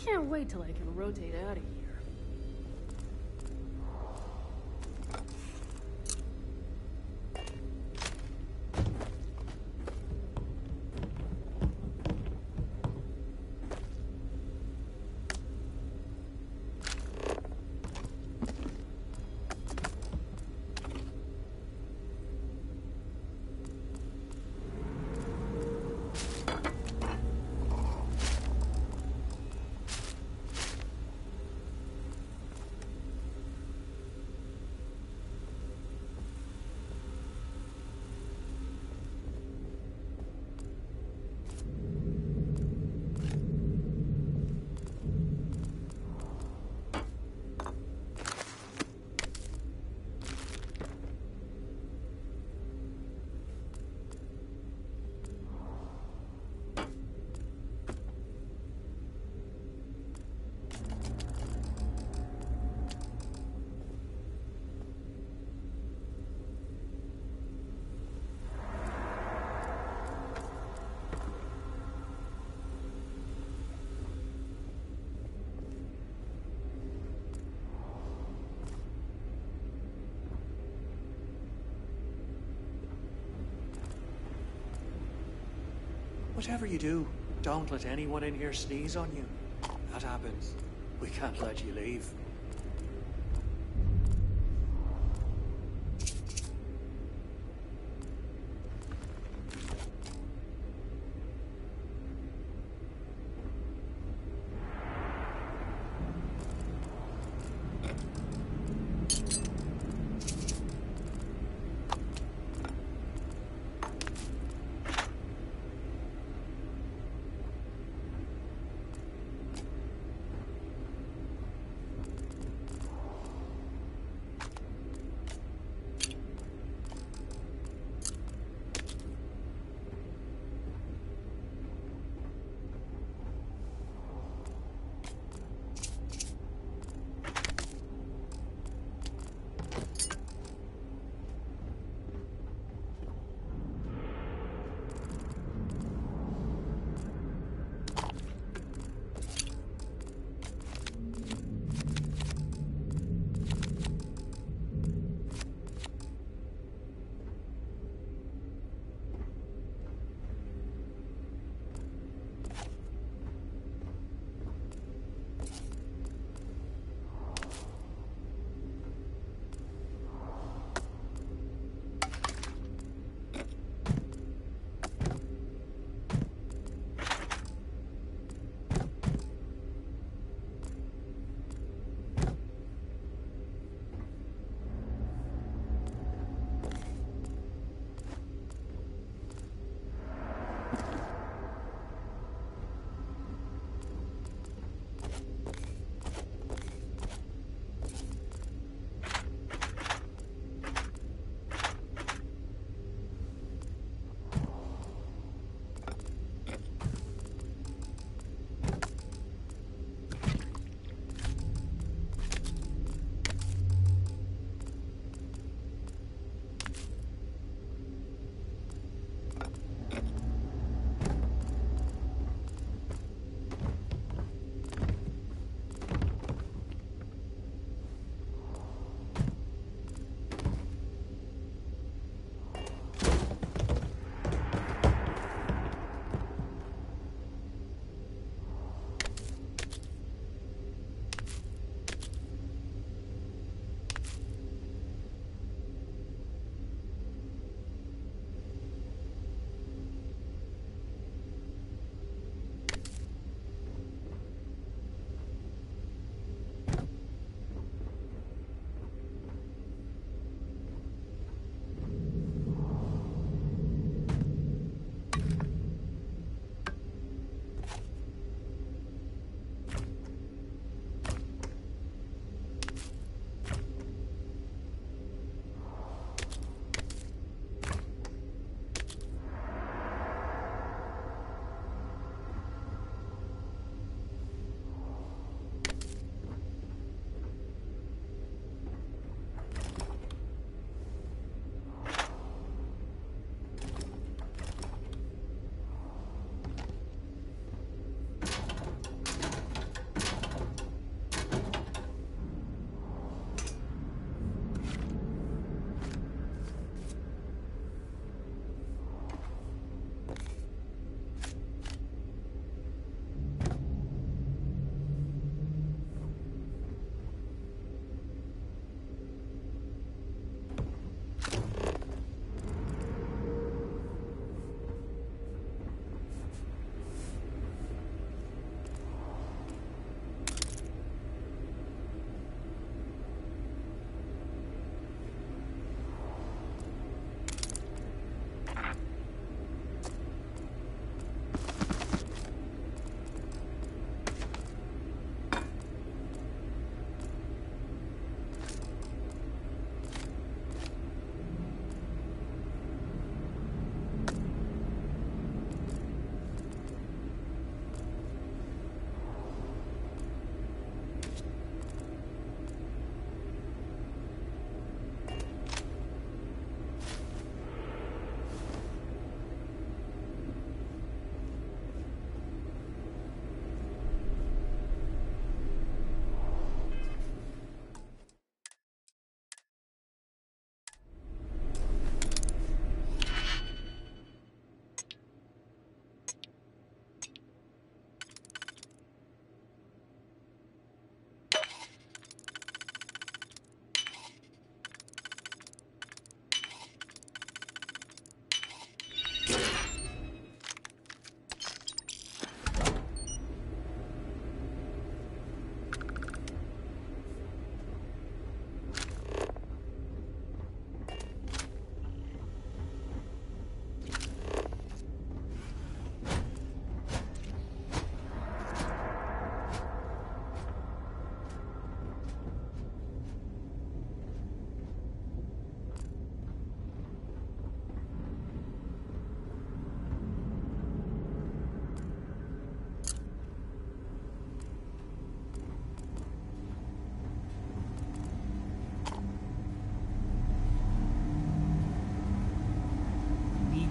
Can't wait till I can rotate out of here. Whatever you do, don't let anyone in here sneeze on you. That happens. We can't let you leave.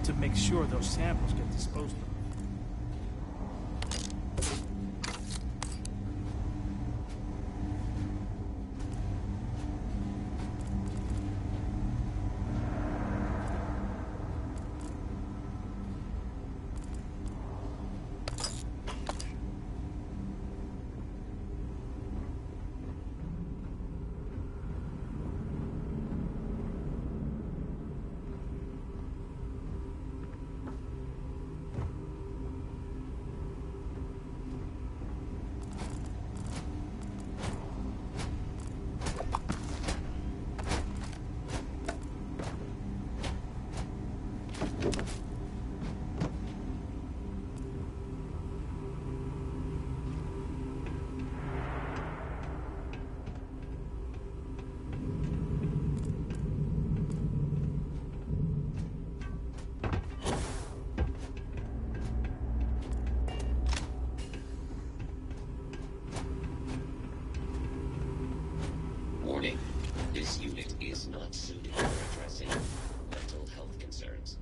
to make sure those samples get disposed of. Warning, this unit is not suited for addressing mental health concerns.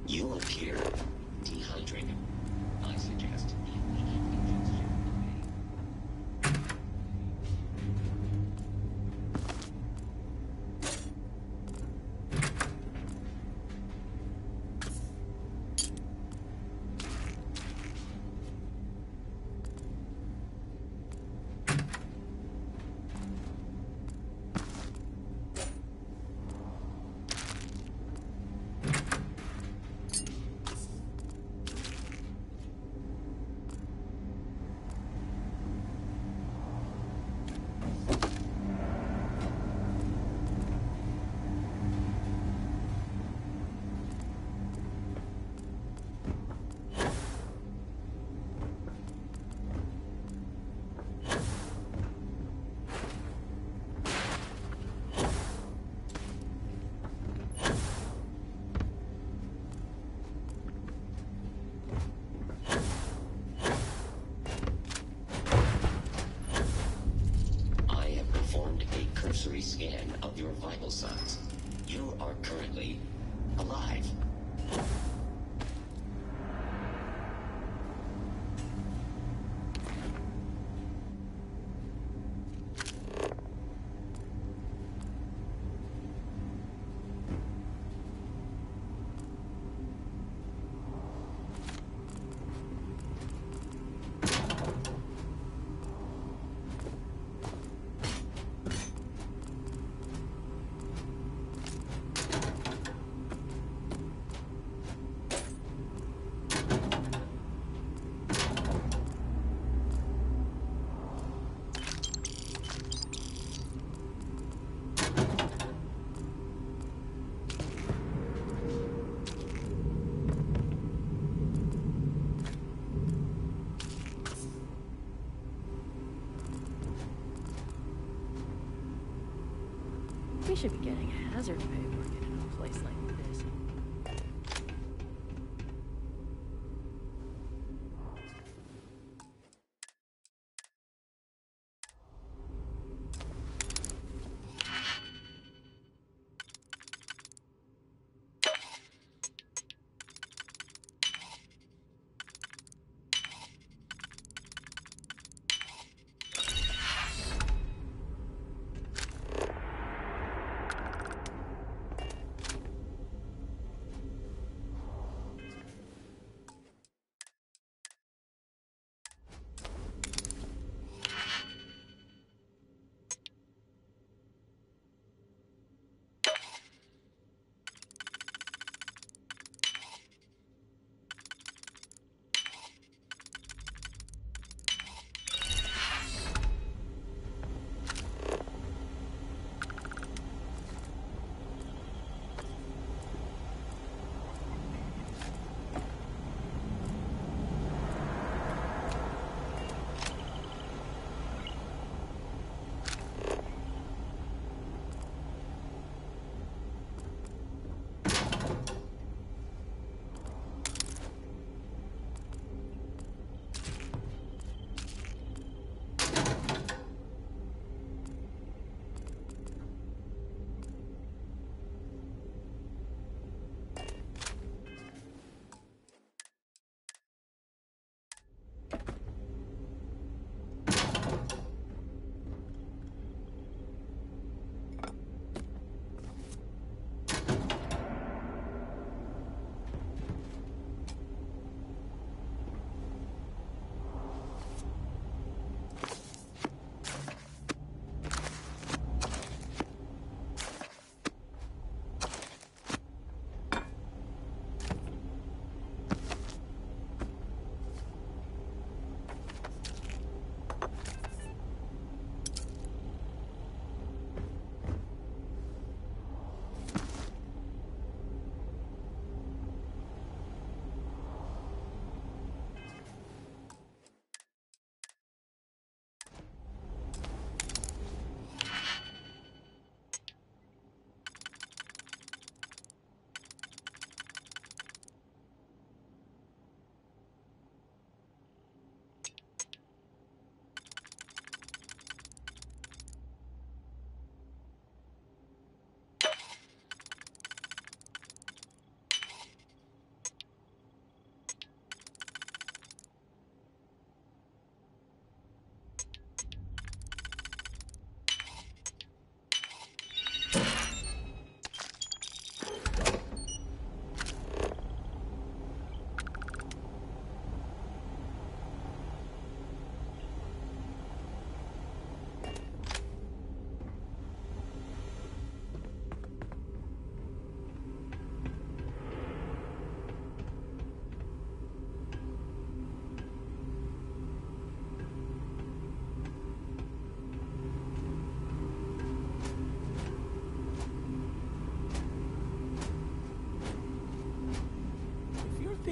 You appear dehydrated. I suggest immediate ingestion of a cursory scan of your vital signs. You are currently alive. We should be getting hazard pay working in a place like this.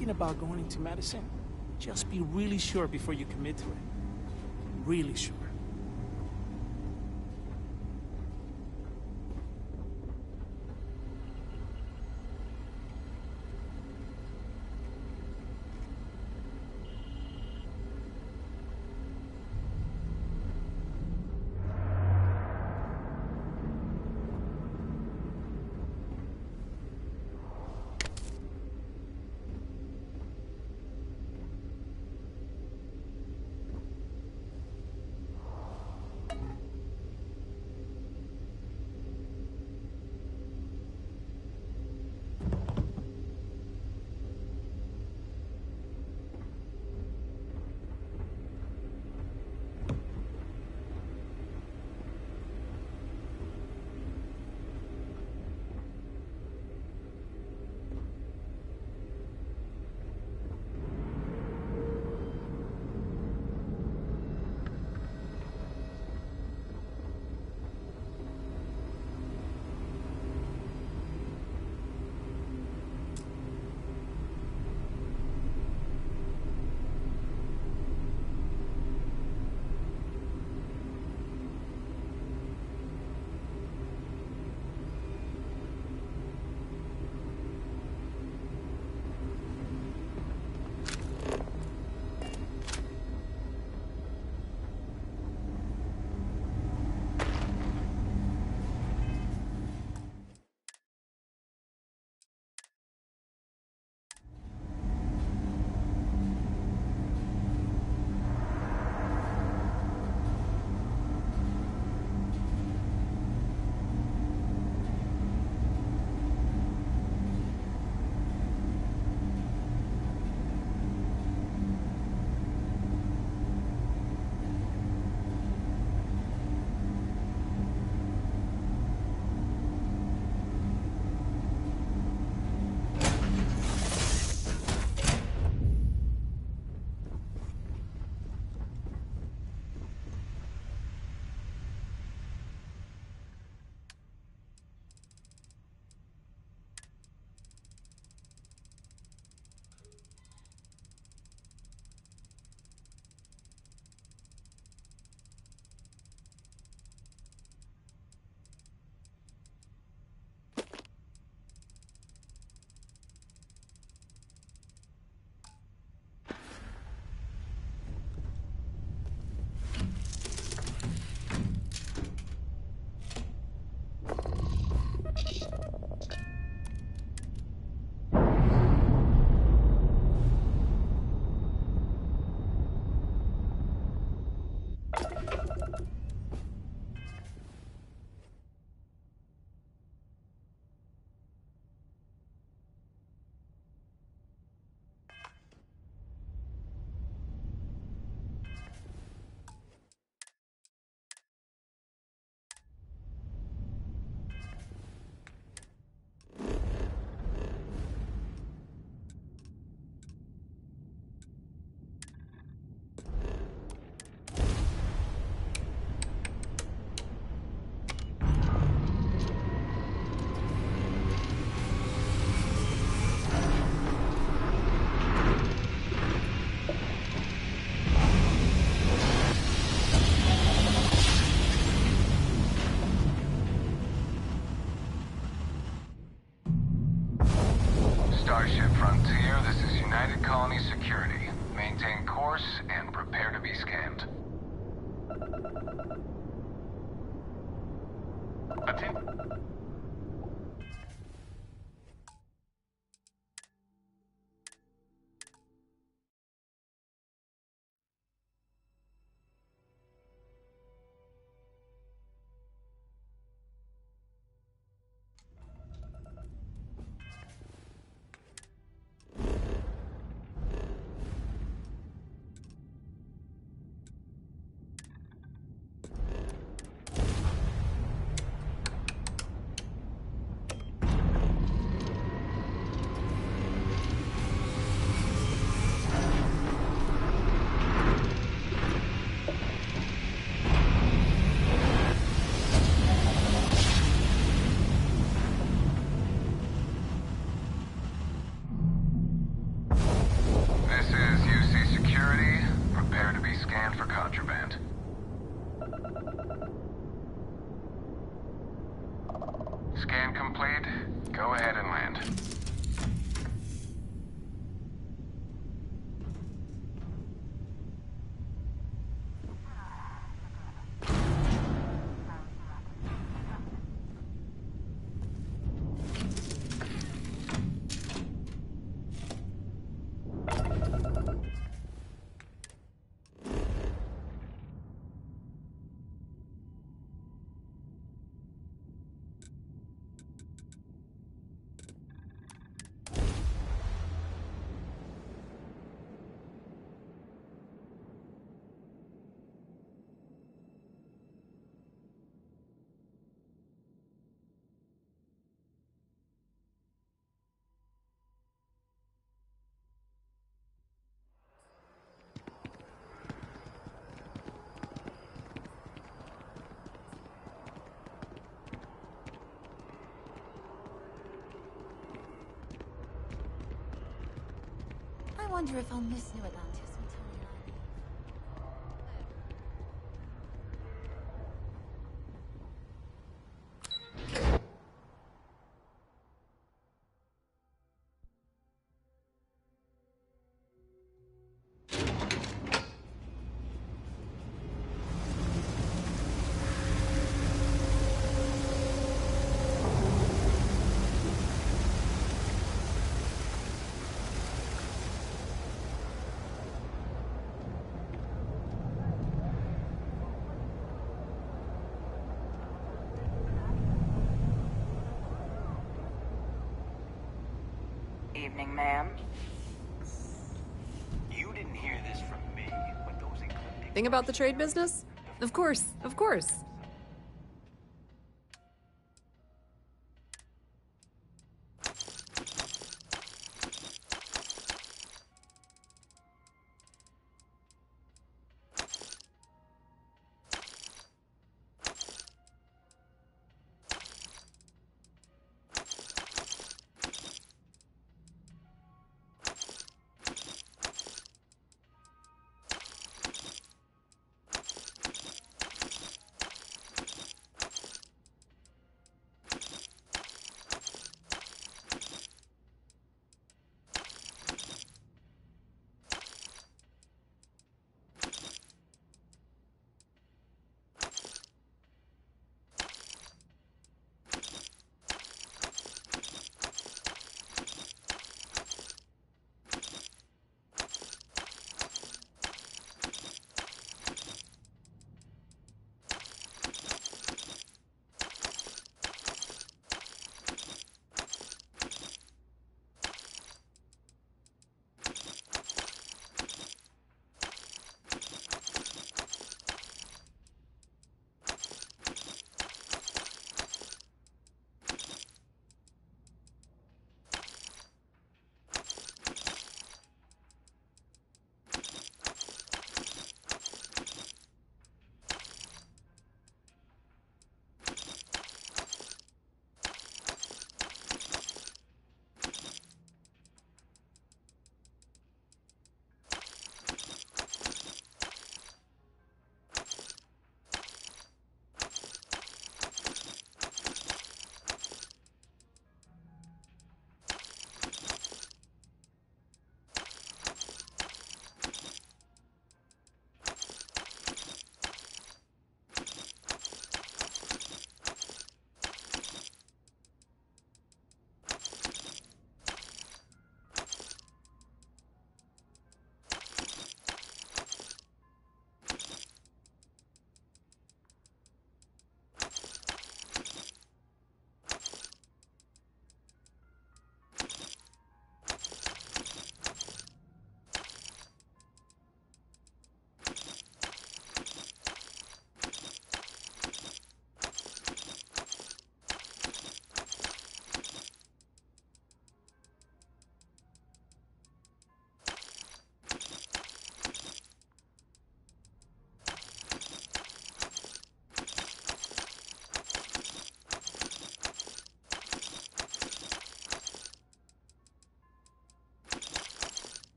thinking about going into medicine, just be really sure before you commit to it. Really sure. Starship Frontier, this is United Colony Security. Maintain course and prepare to be scanned. wonder if I'll miss New Atlantis until we land. Evening, ma'am. You didn't hear this from me, but those ecliptic... Thing about the trade business? Of course, of course.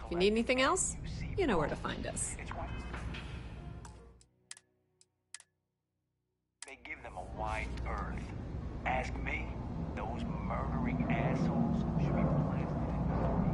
If you need anything else, you know where to find us. They give them a wide berth. Ask me, those murdering assholes should be blasted in the street.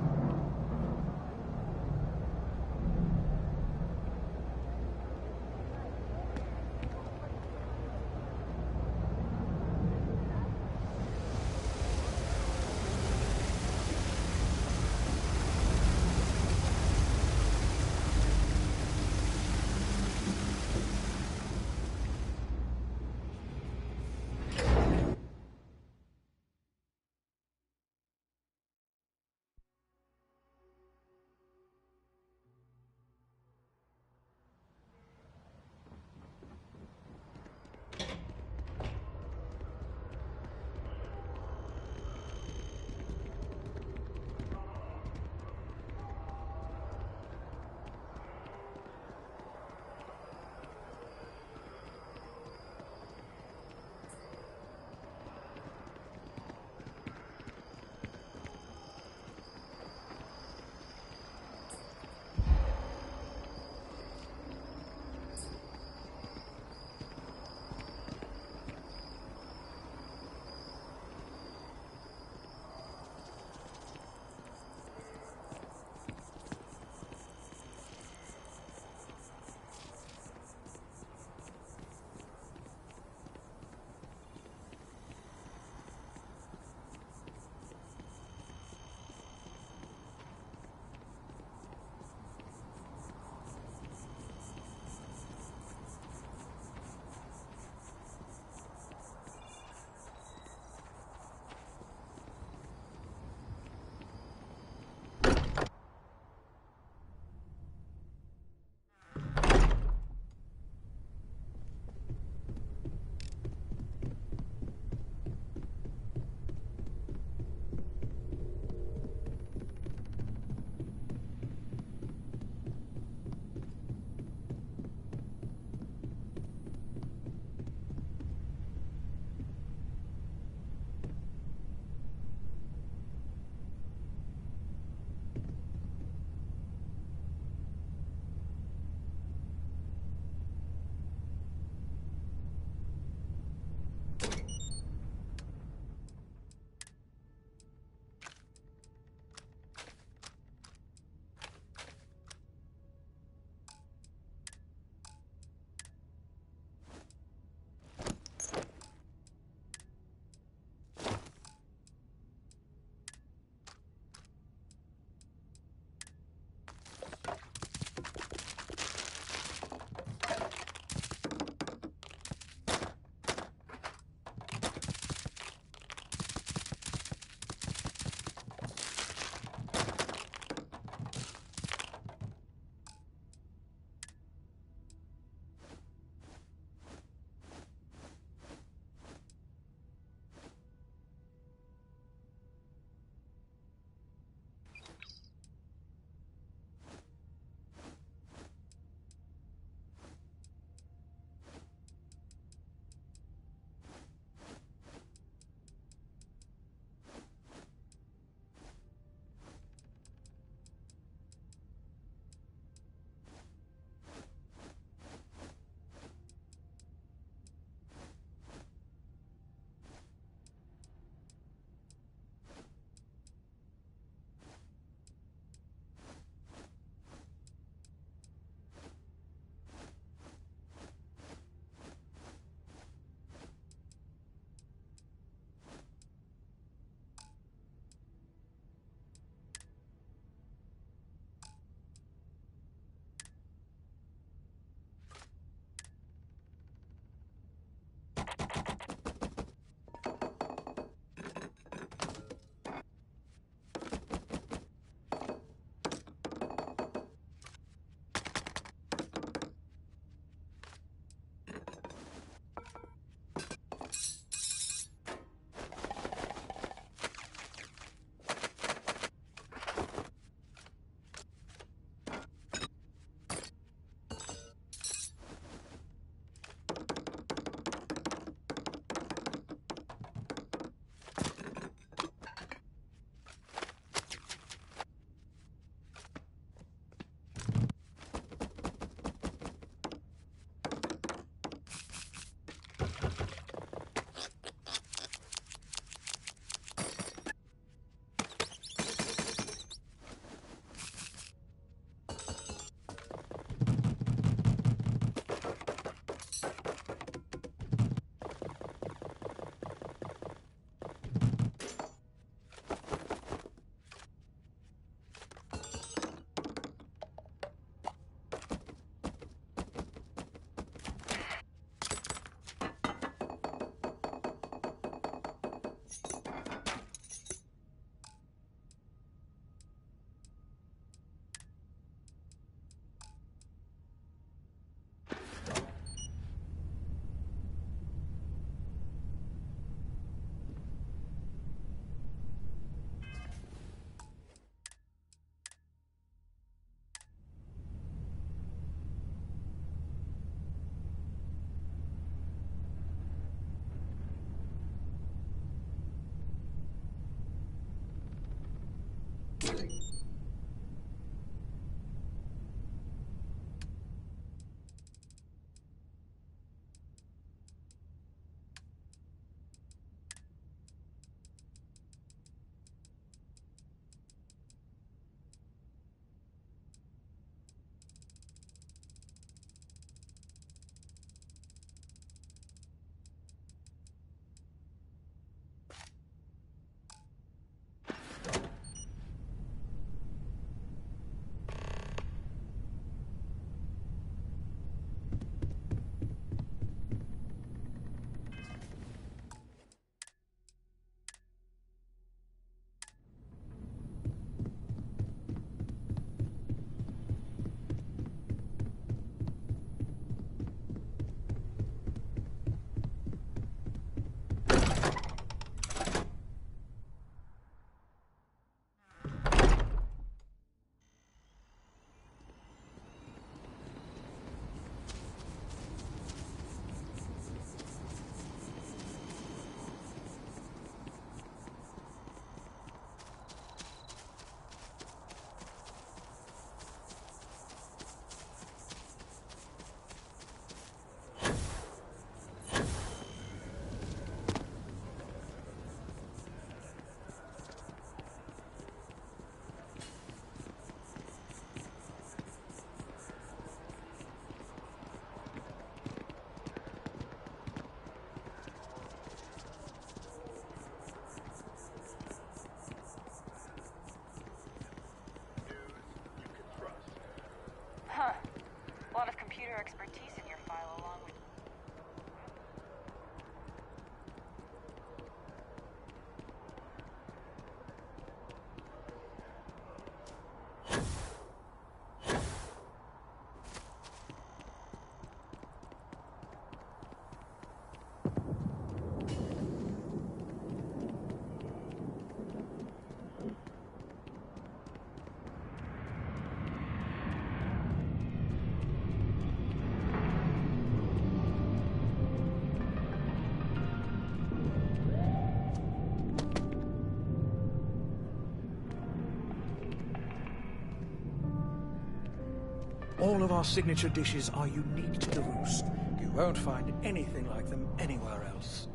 All of our signature dishes are unique to the Roost. You won't find anything like them anywhere else.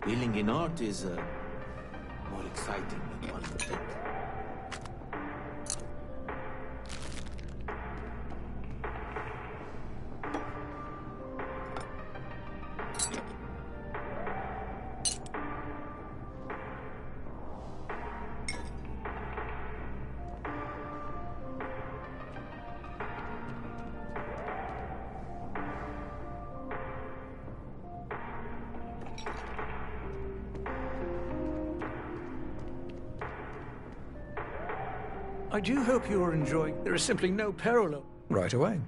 Dealing in art is more exciting than one would think. I do hope you are enjoying. There is simply no parallel. Right away.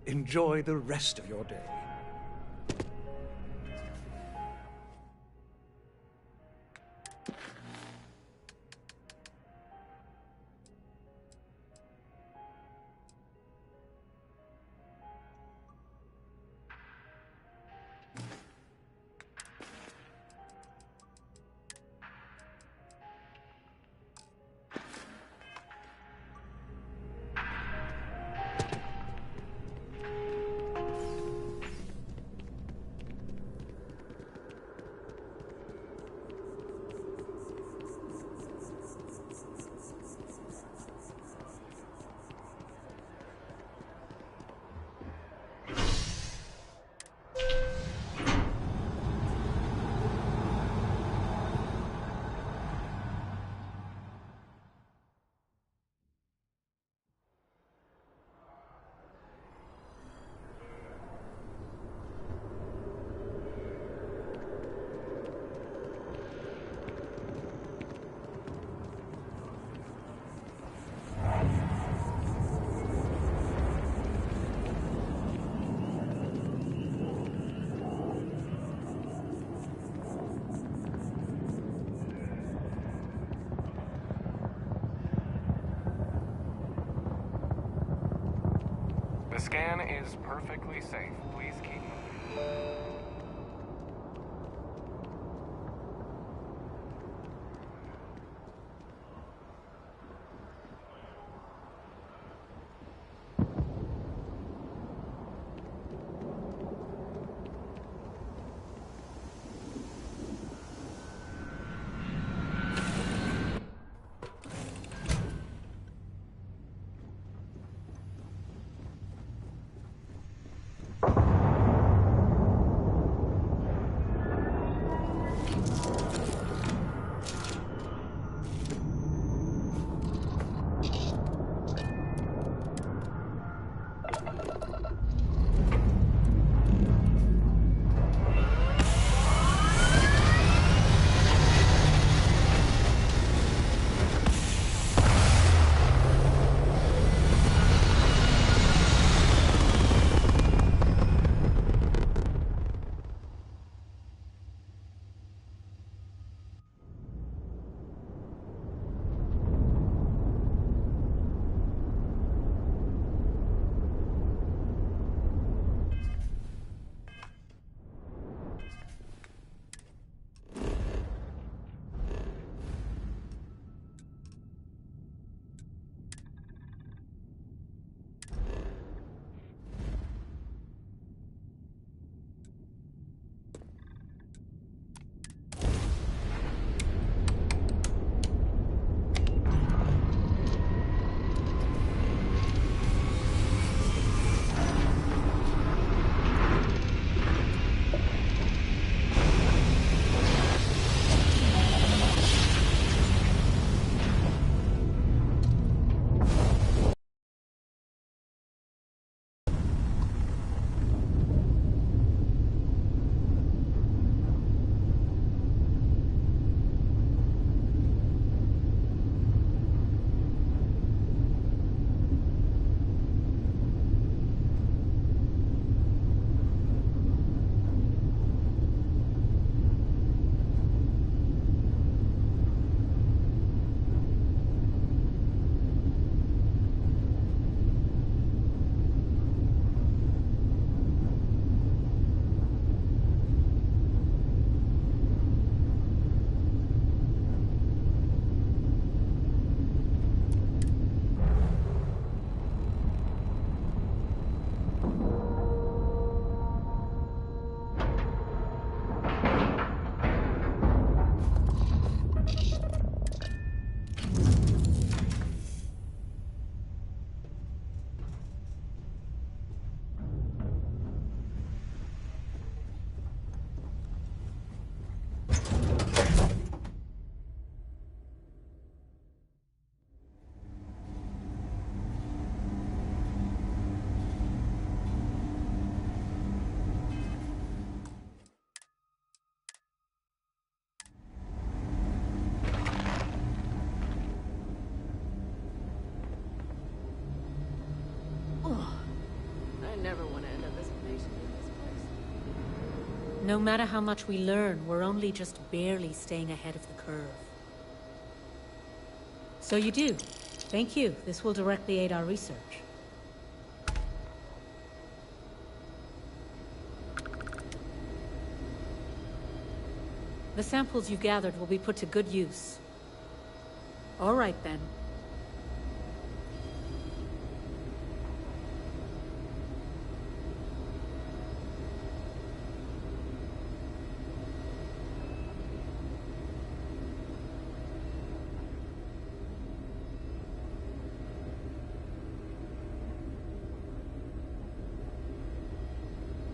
Enjoy the rest of your day. The scan is perfectly safe. Please keep moving. No matter how much we learn, we're only just barely staying ahead of the curve. So you do. Thank you. This will directly aid our research. The samples you've gathered will be put to good use. All right, then.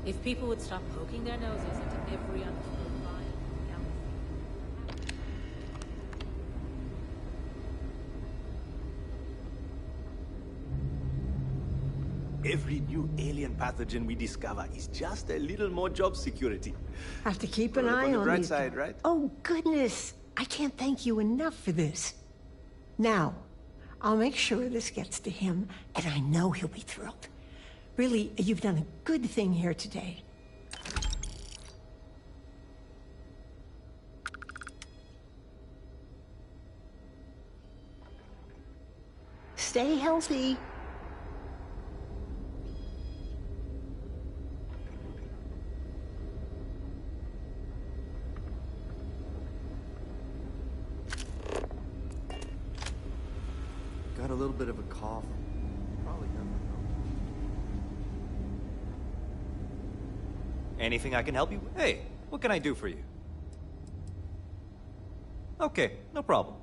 If people would stop poking their noses into every unexplored find in the galaxy. Every new alien pathogen we discover is just a little more job security. Have to keep an Look eye on the on bright these side, guys. right? Oh, goodness. I can't thank you enough for this. Now, I'll make sure this gets to him, and I know he'll be thrilled. Really, you've done a good thing here today. Stay healthy. Got a little bit of a cough. Probably nothing. Anything I can help you with? Hey, what can I do for you? Okay, no problem.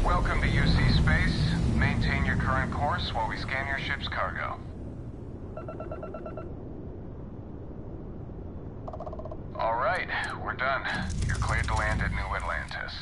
Welcome to UC Space. Maintain your current course while we scan your ship's cargo. All right, we're done. You're cleared to land at New Atlantis.